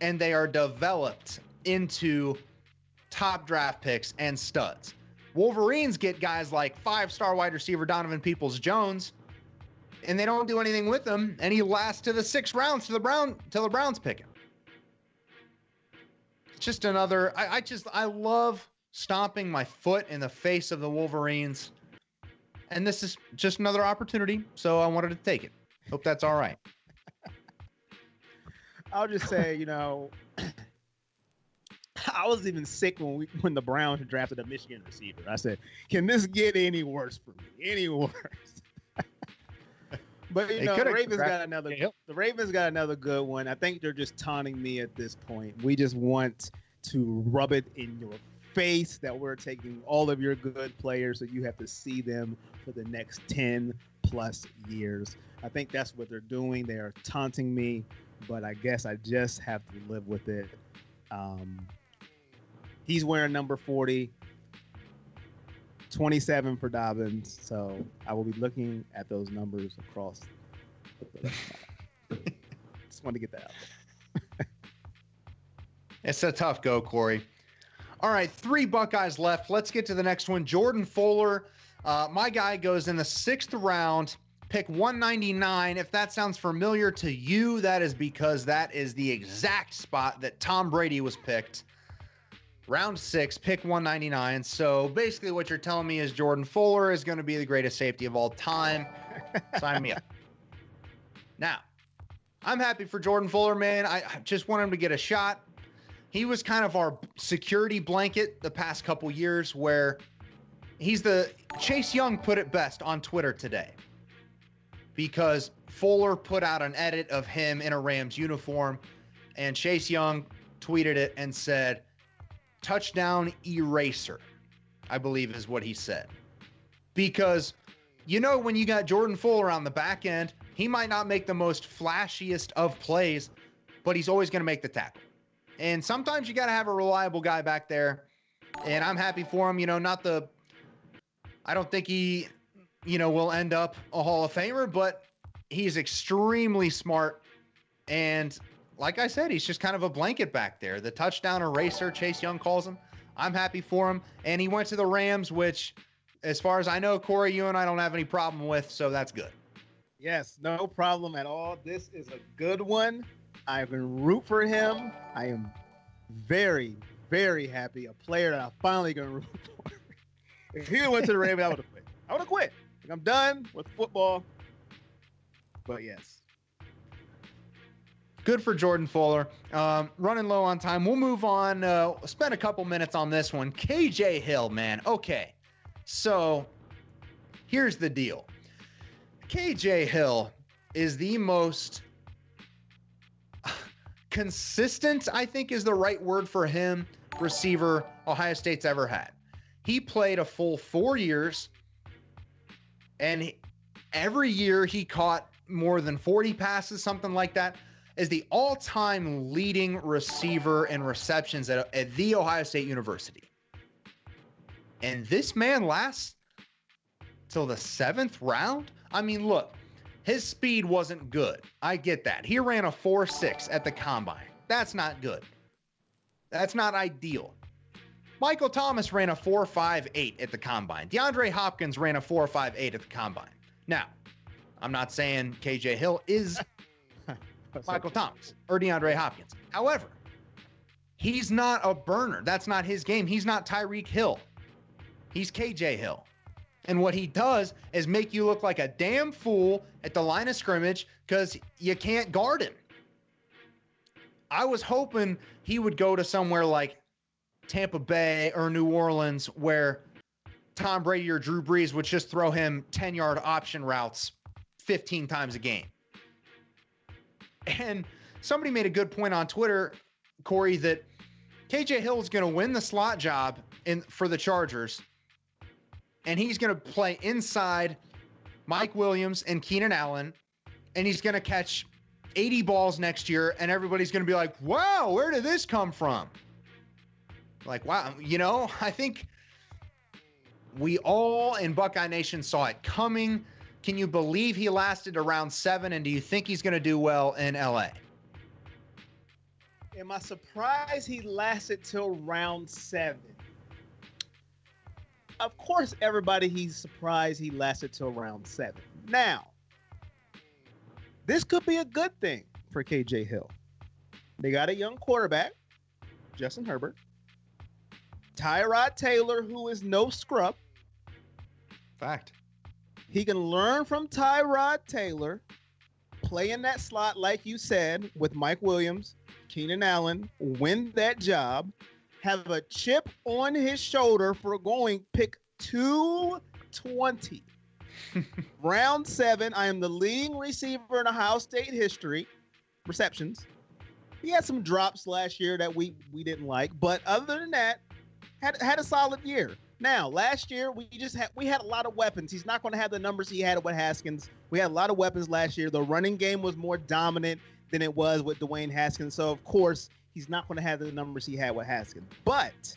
and they are developed into top draft picks and studs. Wolverines get guys like 5-star wide receiver Donovan Peoples-Jones, and they don't do anything with him, and he lasts to the 6th rounds till the Browns pick him. It's just another. I love stomping my foot in the face of the Wolverines, and this is just another opportunity, so I wanted to take it. Hope that's all right. I'll just say, you know, I was even sick when the Browns drafted a Michigan receiver. I said, can this get any worse for me? Any worse? But you know, the Ravens got another good one. I think they're just taunting me at this point. We just want to rub it in your face that we're taking all of your good players, so you have to see them for the next 10 plus years. I think that's what they're doing. They are taunting me, but I guess I just have to live with it. He's wearing number 40, 27 for Dobbins. So I will be looking at those numbers across. Just wanted to get that out. It's a tough go, Corey. All right, 3 Buckeyes left. Let's get to the next one. Jordan Fuller. My guy goes in the 6th round, pick 199. If that sounds familiar to you, that is because that is the exact spot that Tom Brady was picked. Round 6, pick 199. So basically what you're telling me is Jordan Fuller is going to be the greatest safety of all time. Sign me up. Now, I'm happy for Jordan Fuller, man. I just want him to get a shot. He was kind of our security blanket the past couple years, where Chase Young put it best on Twitter today, because Fuller put out an edit of him in a Rams uniform, and Chase Young tweeted it and said, "Touchdown eraser," I believe is what he said. Because, you know, when you got Jordan Fuller on the back end, he might not make the most flashiest of plays, but he's always going to make the tackle. And sometimes you got to have a reliable guy back there. And I'm happy for him. You know, I don't think he, will end up a Hall of Famer, but he's extremely smart. And like I said, he's just kind of a blanket back there. The touchdown eraser, Chase Young calls him. I'm happy for him. And he went to the Rams, which, as far as I know, Corey, you and I don't have any problem with, so that's good. Yes, no problem at all. This is a good one. I can root for him. I am very, very happy. A player that I'm finally going to root for. If he went to the Ravens, I would have quit. Like, I'm done with football. But yes. Good for Jordan Fuller. Running low on time. We'll move on. Spend a couple minutes on this one. KJ Hill, man. Okay. So here's the deal. KJ Hill is the most consistent, I think is the right word for him, receiver Ohio State's ever had. He played a full 4 years, and every year he caught more than 40 passes, something like that, is the all-time leading receiver in receptions at The Ohio State University. And this man lasts till the 7th round? I mean, look, his speed wasn't good. I get that. He ran a 4.6 at the combine. That's not good. That's not ideal. Michael Thomas ran a 4.58 at the combine. DeAndre Hopkins ran a 4.58 at the combine. Now, I'm not saying KJ Hill is Michael Thomas or DeAndre Hopkins. However, he's not a burner. That's not his game. He's not Tyreek Hill. He's KJ Hill. And what he does is make you look like a damn fool at the line of scrimmage because you can't guard him. I was hoping he would go to somewhere like Tampa Bay or New Orleans where Tom Brady or Drew Brees would just throw him 10-yard option routes 15 times a game. And somebody made a good point on Twitter, Corey, that KJ Hill is going to win the slot job for the Chargers, and he's going to play inside Mike Williams and Keenan Allen, and he's going to catch 80 balls next year, and everybody's going to be like, wow, where did this come from? Like, wow, I think we all in Buckeye Nation saw it coming. Can you believe he lasted around 7? And do you think he's going to do well in LA? Am I surprised he lasted till round 7? Of course, he's surprised he lasted till round 7. Now, this could be a good thing for KJ Hill. They got a young quarterback, Justin Herbert. Tyrod Taylor, who is no scrub. Fact. He can learn from Tyrod Taylor, play in that slot, like you said, with Mike Williams, Keenan Allen, win that job, have a chip on his shoulder for going pick 220. Round 7, I am the leading receiver in Ohio State history, receptions. He had some drops last year that we didn't like, but other than that, had a solid year. Now, last year we had a lot of weapons. He's not going to have the numbers he had with Haskins. We had a lot of weapons last year. The running game was more dominant than it was with Dwayne Haskins. So of course he's not going to have the numbers he had with Haskins. But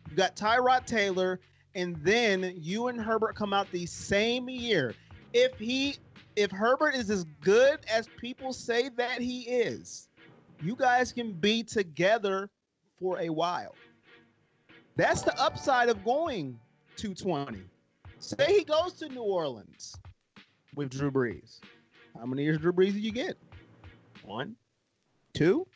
you got Tyrod Taylor, and then you and Herbert come out the same year. If Herbert is as good as people say that he is, you guys can be together for a while. That's the upside of going 220. Say he goes to New Orleans with Drew Brees. How many years Drew Brees did you get? 1, 2.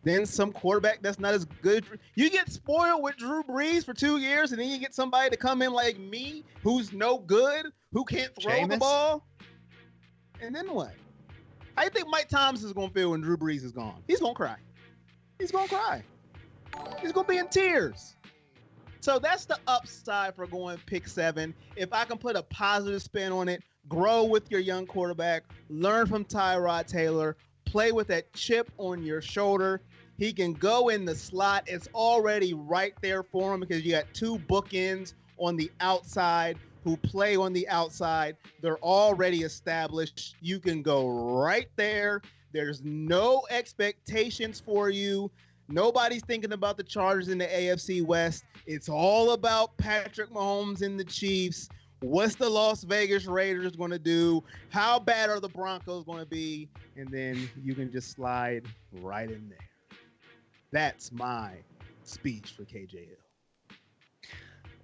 Then some quarterback that's not as good. You get spoiled with Drew Brees for 2 years, and then you get somebody to come in like me, who's no good, who can't throw the ball. And then what? How do you think Mike Thomas is going to feel when Drew Brees is gone? He's going to cry. He's going to cry. He's going to be in tears. So that's the upside for going pick 7. If I can put a positive spin on it, grow with your young quarterback, learn from Tyrod Taylor, play with that chip on your shoulder. He can go in the slot. It's already right there for him because you got 2 bookends on the outside who play on the outside. They're already established. You can go right there. There's no expectations for you. Nobody's thinking about the Chargers in the AFC West. It's all about Patrick Mahomes and the Chiefs. What's the Las Vegas Raiders going to do? How bad are the Broncos going to be? And then you can just slide right in there. That's my speech for KJ Hill.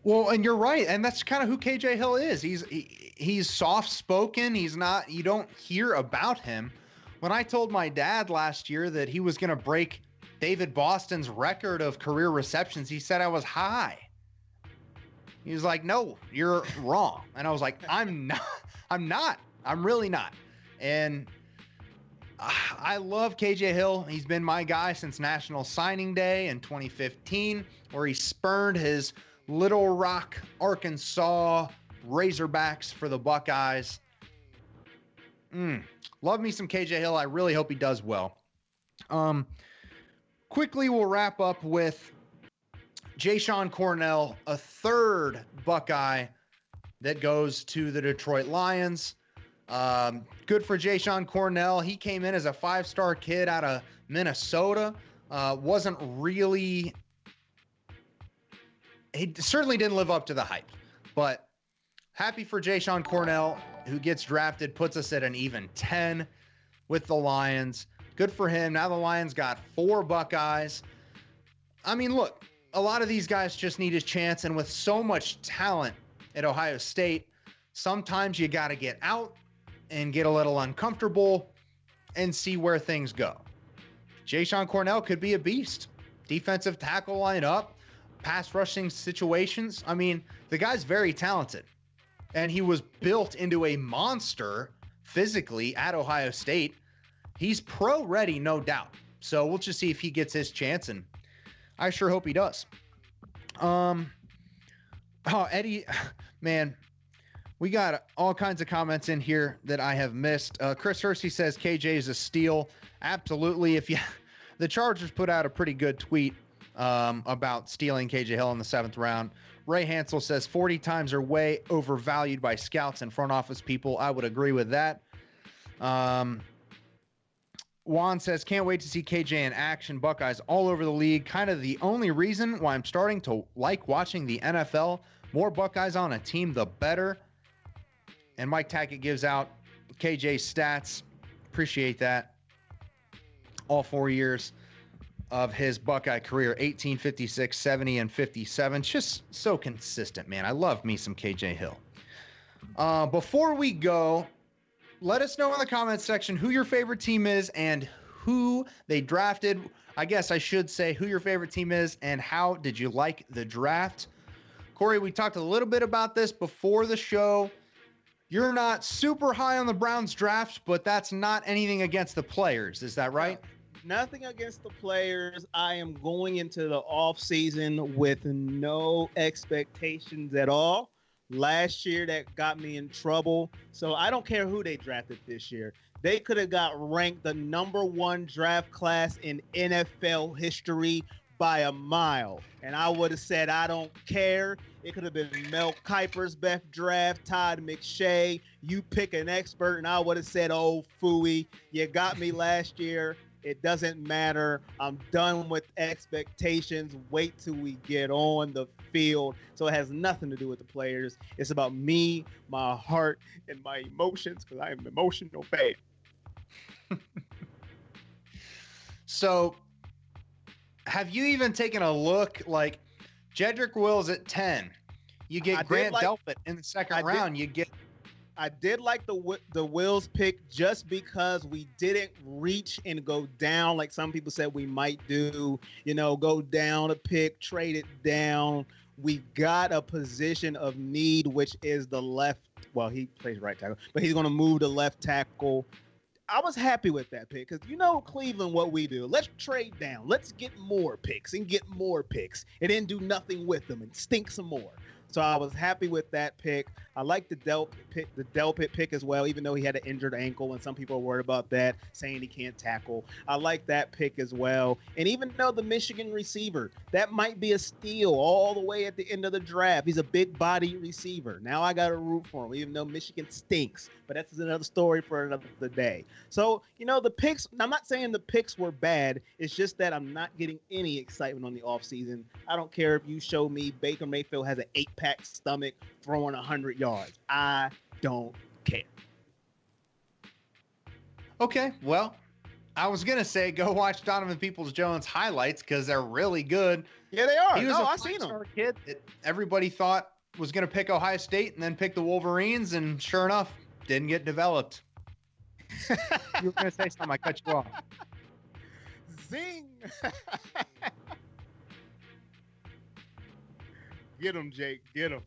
Well, and you're right. And that's kind of who KJ Hill is. He's soft-spoken. You don't hear about him. When I told my dad last year that he was going to break David Boston's record of career receptions, he said I was high. He was like, no, you're wrong. And I was like, I'm not. I'm really not. And I love KJ Hill. He's been my guy since National Signing Day in 2015, where he spurned his Little Rock, Arkansas Razorbacks for the Buckeyes. Love me some KJ Hill. I really hope he does well. Quickly, we'll wrap up with Ja'Shawn Cornell, a third Buckeye that goes to the Detroit Lions. Good for Ja'Shawn Cornell. He came in as a 5-star kid out of Minnesota. He certainly didn't live up to the hype, but happy for Ja'Shawn Cornell, who gets drafted, puts us at an even 10 with the Lions. Good for him. Now the Lions got 4 Buckeyes. I mean, look, a lot of these guys just need a chance, and with so much talent at Ohio State, sometimes you got to get out and get a little uncomfortable and see where things go. Ja'Shawn Cornell could be a beast. Defensive tackle line up, pass rushing situations. I mean, the guy's very talented, and he was built into a monster physically at Ohio State. He's pro ready, no doubt. So we'll just see if he gets his chance, and I sure hope he does. Eddie, man, we got all kinds of comments in here that I have missed. Chris Hersey says KJ is a steal. Absolutely. The Chargers put out a pretty good tweet about stealing KJ Hill in the 7th round. Ray Hansel says 40 times are way overvalued by scouts and front office people. I would agree with that. Juan says, can't wait to see KJ in action. Buckeyes all over the league. Kind of the only reason why I'm starting to like watching the NFL. More Buckeyes on a team, the better. And Mike Tackett gives out KJ's stats. Appreciate that. All 4 years of his Buckeye career, 18, 56, 70, and 57. Just so consistent, man. I love me some KJ Hill. Before we go, let us know in the comments section who your favorite team is and who they drafted. I guess I should say who your favorite team is and how did you like the draft. Corey, we talked a little bit about this before the show. You're not super high on the Browns draft, but that's not anything against the players. Is that right? Nothing against the players. I am going into the offseason with no expectations at all. Last year, that got me in trouble. So I don't care who they drafted this year. They could have got ranked the #1 draft class in NFL history by a mile. And I would have said, I don't care. It could have been Mel Kiper's best draft, Todd McShay. You pick an expert, and I would have said, oh, phooey, you got me last year. It doesn't matter. I'm done with expectations. Wait till we get on the field. So it has nothing to do with the players. It's about me, my heart, and my emotions, because I am emotional, babe. So have you even taken a look? Like Jedrick Wills at 10. You get Grant Delpit in the second round. I did like the Wills pick just because we didn't reach and go down like some people said we might do. Go down a pick, trade it down. We got a position of need, which is the left. Well, he plays right tackle, but he's going to move to left tackle. I was happy with that pick because Cleveland, what we do. Let's trade down. Let's get more picks and get more picks and then do nothing with them and stink some more. So I was happy with that pick. I like the Delpit pick as well, even though he had an injured ankle, and some people are worried about that, saying he can't tackle. I like that pick as well. And even though the Michigan receiver, that might be a steal all the way at the end of the draft. He's a big body receiver. Now I got to root for him, even though Michigan stinks. But that's another story for another day. So, the picks, I'm not saying the picks were bad. It's just that I'm not getting any excitement on the offseason. I don't care if you show me Baker Mayfield has an 8-pack stomach throwing 100 yards. I don't care. Okay, well, I was going to say go watch Donovan Peoples-Jones highlights because they're really good. Yeah, they are. He was I've seen him. Kid that everybody thought was going to pick Ohio State and then pick the Wolverines, and sure enough, didn't get developed. You were going to say something. I cut you off. Zing. Get him, Jake. Get him.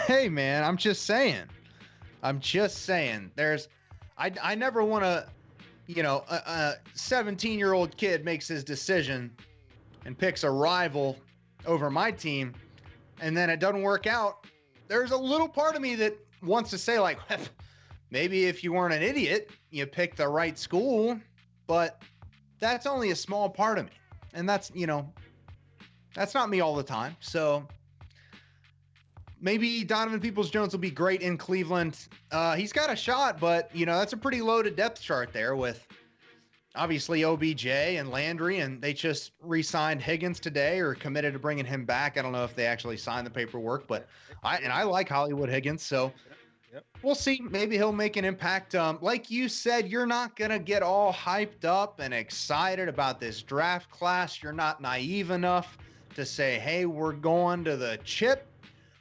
Hey, man, I'm just saying. I never want to, a 17-year-old kid makes his decision and picks a rival over my team, and then it doesn't work out. There's a little part of me that wants to say, like, maybe if you weren't an idiot, you picked the right school, but that's only a small part of me. And that's not me all the time. So maybe Donovan Peoples-Jones will be great in Cleveland. He's got a shot, but, that's a pretty loaded depth chart there with obviously OBJ and Landry, and they just re-signed Higgins today or committed to bringing him back. I don't know if they actually signed the paperwork, but I like Hollywood Higgins, so Yep. We'll see. Maybe he'll make an impact. Like you said, you're not going to get all hyped up and excited about this draft class. You're not naive enough to say, hey, we're going to the chip.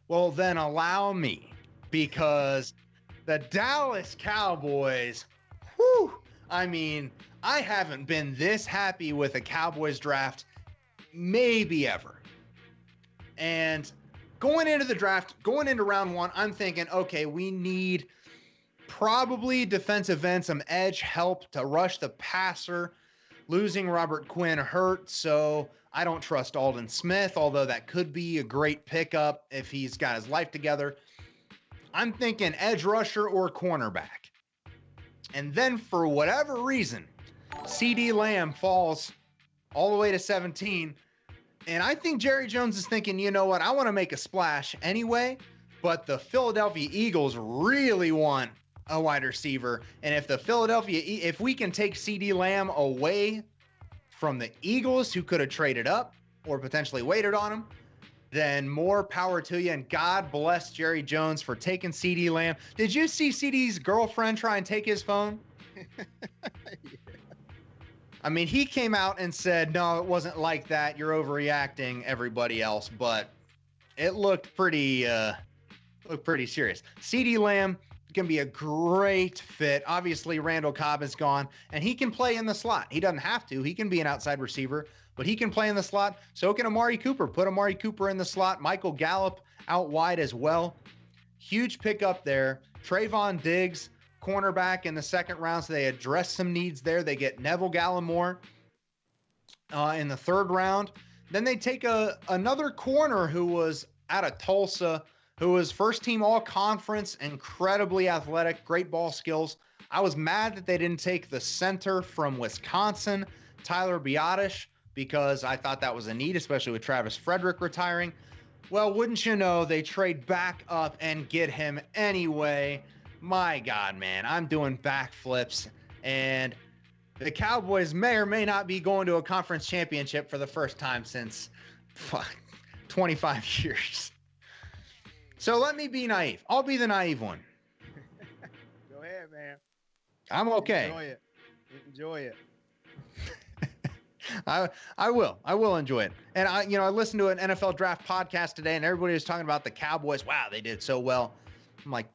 Well, then allow me, because the Dallas Cowboys, I haven't been this happy with a Cowboys draft maybe ever. And going into the draft, going into round one, I'm thinking, okay, we need probably defensive end, some edge help to rush the passer. Losing Robert Quinn hurt, so I don't trust Aldon Smith, although that could be a great pickup if he's got his life together. I'm thinking edge rusher or cornerback. And then for whatever reason, CeeDee Lamb falls all the way to 17. And I think Jerry Jones is thinking, you know what, I want to make a splash anyway, but the Philadelphia Eagles really want a wide receiver. And if we can take CeeDee Lamb away from the Eagles, who could have traded up or potentially waited on him, then more power to you. And God bless Jerry Jones for taking CeeDee Lamb. Did you see CeeDee's girlfriend try and take his phone? Yeah. I mean, he came out and said, no, it wasn't like that. You're overreacting, everybody else. But it looked pretty serious. CeeDee Lamb can be a great fit. Obviously, Randall Cobb is gone, and he can play in the slot. He doesn't have to. He can be an outside receiver, but he can play in the slot. So can Amari Cooper. Put Amari Cooper in the slot. Michael Gallup out wide as well. Huge pickup there. Trayvon Diggs, cornerback in the second round, so they address some needs there. They get Neville Gallimore in the third round. Then they take another corner who was out of Tulsa, who was first team all conference, incredibly athletic, great ball skills. I was mad that they didn't take the center from Wisconsin, Tyler Biotish, because I thought that was a need, especially with Travis Frederick retiring. Well, wouldn't you know, they trade back up and get him anyway. My God, man, I'm doing backflips, and the Cowboys may or may not be going to a conference championship for the first time since 25 years. So let me be naive. I'll be the naive one. Go ahead, man. I'm okay. Enjoy it. I will enjoy it. And I listened to an NFL draft podcast today, and everybody was talking about the Cowboys. Wow, they did so well. I'm like,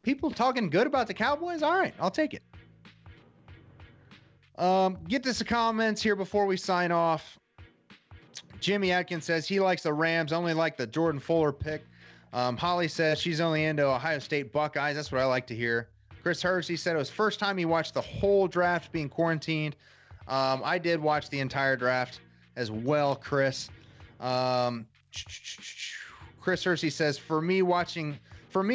people talking good about the Cowboys? All right, I'll take it. Get to some comments here before we sign off. Jimmy Atkins says he likes the Rams, only like the Jordan Fuller pick. Holly says she's only into Ohio State Buckeyes. That's what I like to hear. Chris Hersey said it was first time he watched the whole draft being quarantined. I did watch the entire draft as well, Chris. Chris Hersey says, for me,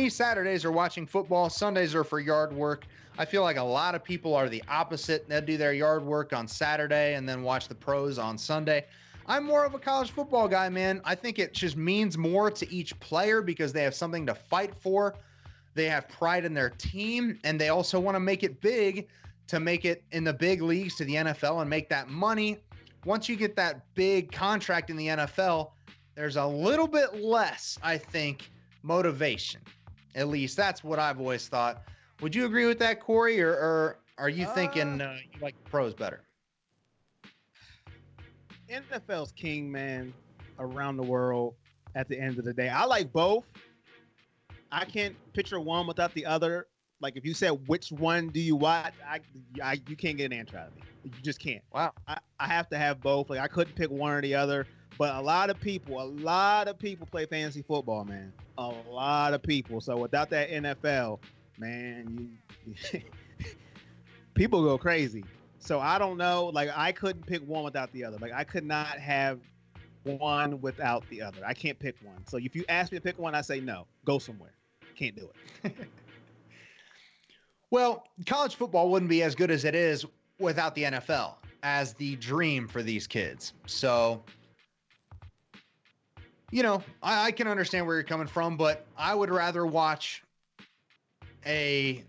Saturdays are watching football. Sundays are for yard work. I feel like a lot of people are the opposite. They'll do their yard work on Saturday and then watch the pros on Sunday. I'm more of a college football guy, man. I think it just means more to each player because they have something to fight for. They have pride in their team, and they also want to make it big to make it in the big leagues to the NFL and make that money. Once you get that big contract in the NFL, there's a little bit less, I think, motivation. At least that's what I've always thought. Would you agree with that, Corey, or are you thinking you like the pros better? NFL's king, man, around the world at the end of the day. I like both. I can't picture one without the other. Like, if you said, which one do you watch, you can't get an answer out of me. You just can't. Wow. I have to have both. Like, I couldn't pick one or the other. But a lot of people play fantasy football, man. A lot of people. So without that NFL, man, people go crazy. So I don't know. Like, I couldn't pick one without the other. Like, I could not have one without the other. I can't pick one. So if you ask me to pick one, I say no. Go somewhere. Can't do it. Well, college football wouldn't be as good as it is without the NFL as the dream for these kids. So, I can understand where you're coming from, but I would rather watch a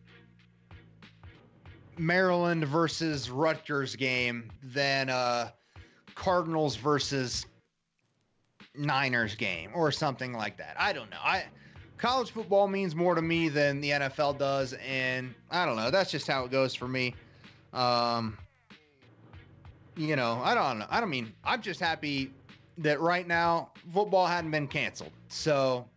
Maryland versus Rutgers game than a Cardinals versus Niners game or something like that. I don't know. College football means more to me than the NFL does, and I don't know. That's just how it goes for me. I don't know. I'm just happy that right now football hadn't been canceled. So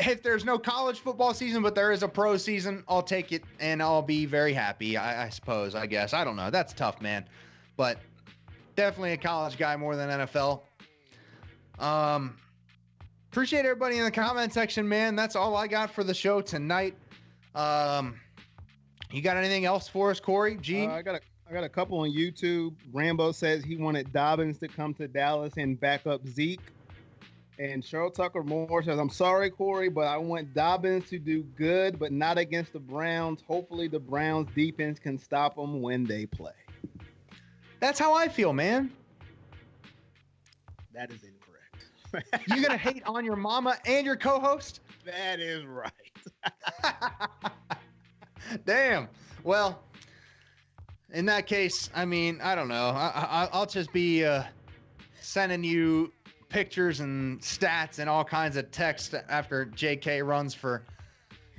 if there's no college football season, but there is a pro season, I'll take it and I'll be very happy. I suppose, I guess. I don't know. That's tough, man. But definitely a college guy more than NFL. Appreciate everybody in the comment section, man. That's all I got for the show tonight. You got anything else for us, Corey? G? I got a couple on YouTube. Rambo says he wanted Dobbins to come to Dallas and back up Zeke. And Cheryl Tucker Moore says, I'm sorry, Corey, but I want Dobbins to do good, but not against the Browns. Hopefully the Browns defense can stop them when they play. That's how I feel, man. That is incorrect. You gonna hate on your mama and your co-host? That is right. Damn. Well, in that case, I mean, I don't know. I'll just be sending you pictures and stats and all kinds of text after JK runs for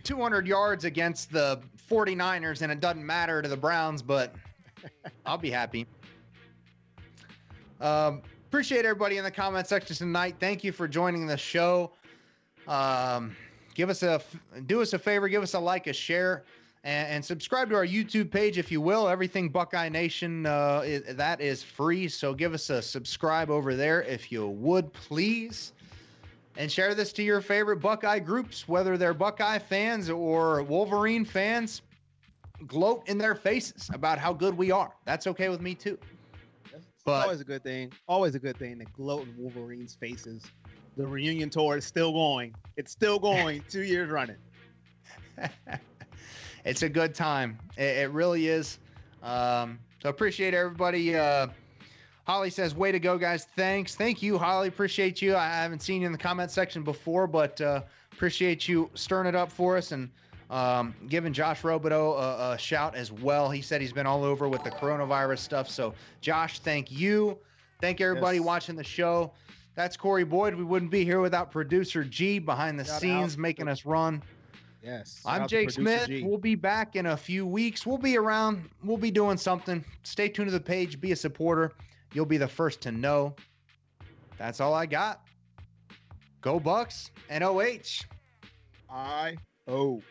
200 yards against the 49ers, and it doesn't matter to the Browns, but I'll be happy. Appreciate everybody in the comment section tonight. Thank you for joining the show. Do us a favor, give us a like, a share, and subscribe to our YouTube page if you will. Everything Buckeye Nation, that is free. So give us a subscribe over there if you would, please. And share this to your favorite Buckeye groups, whether they're Buckeye fans or Wolverine fans. Gloat in their faces about how good we are. That's okay with me too. But always a good thing. Always a good thing to gloat in Wolverine's faces. The reunion tour is still going. It's still going 2 years running. It's a good time. It really is. So appreciate everybody. Holly says, way to go, guys. Thanks. Thank you, Holly. Appreciate you. I haven't seen you in the comment section before, but appreciate you stirring it up for us and giving Josh Robideau a shout as well. He said he's been all over with the coronavirus stuff. So, Josh, thank you. Thank everybody watching the show. That's Corey Boyd. We wouldn't be here without producer G behind the scenes making us run. Yes. I'm Jake Smith. We'll be back in a few weeks. We'll be around. We'll be doing something. Stay tuned to the page. Be a supporter. You'll be the first to know. That's all I got. Go Bucks and OH. I-O.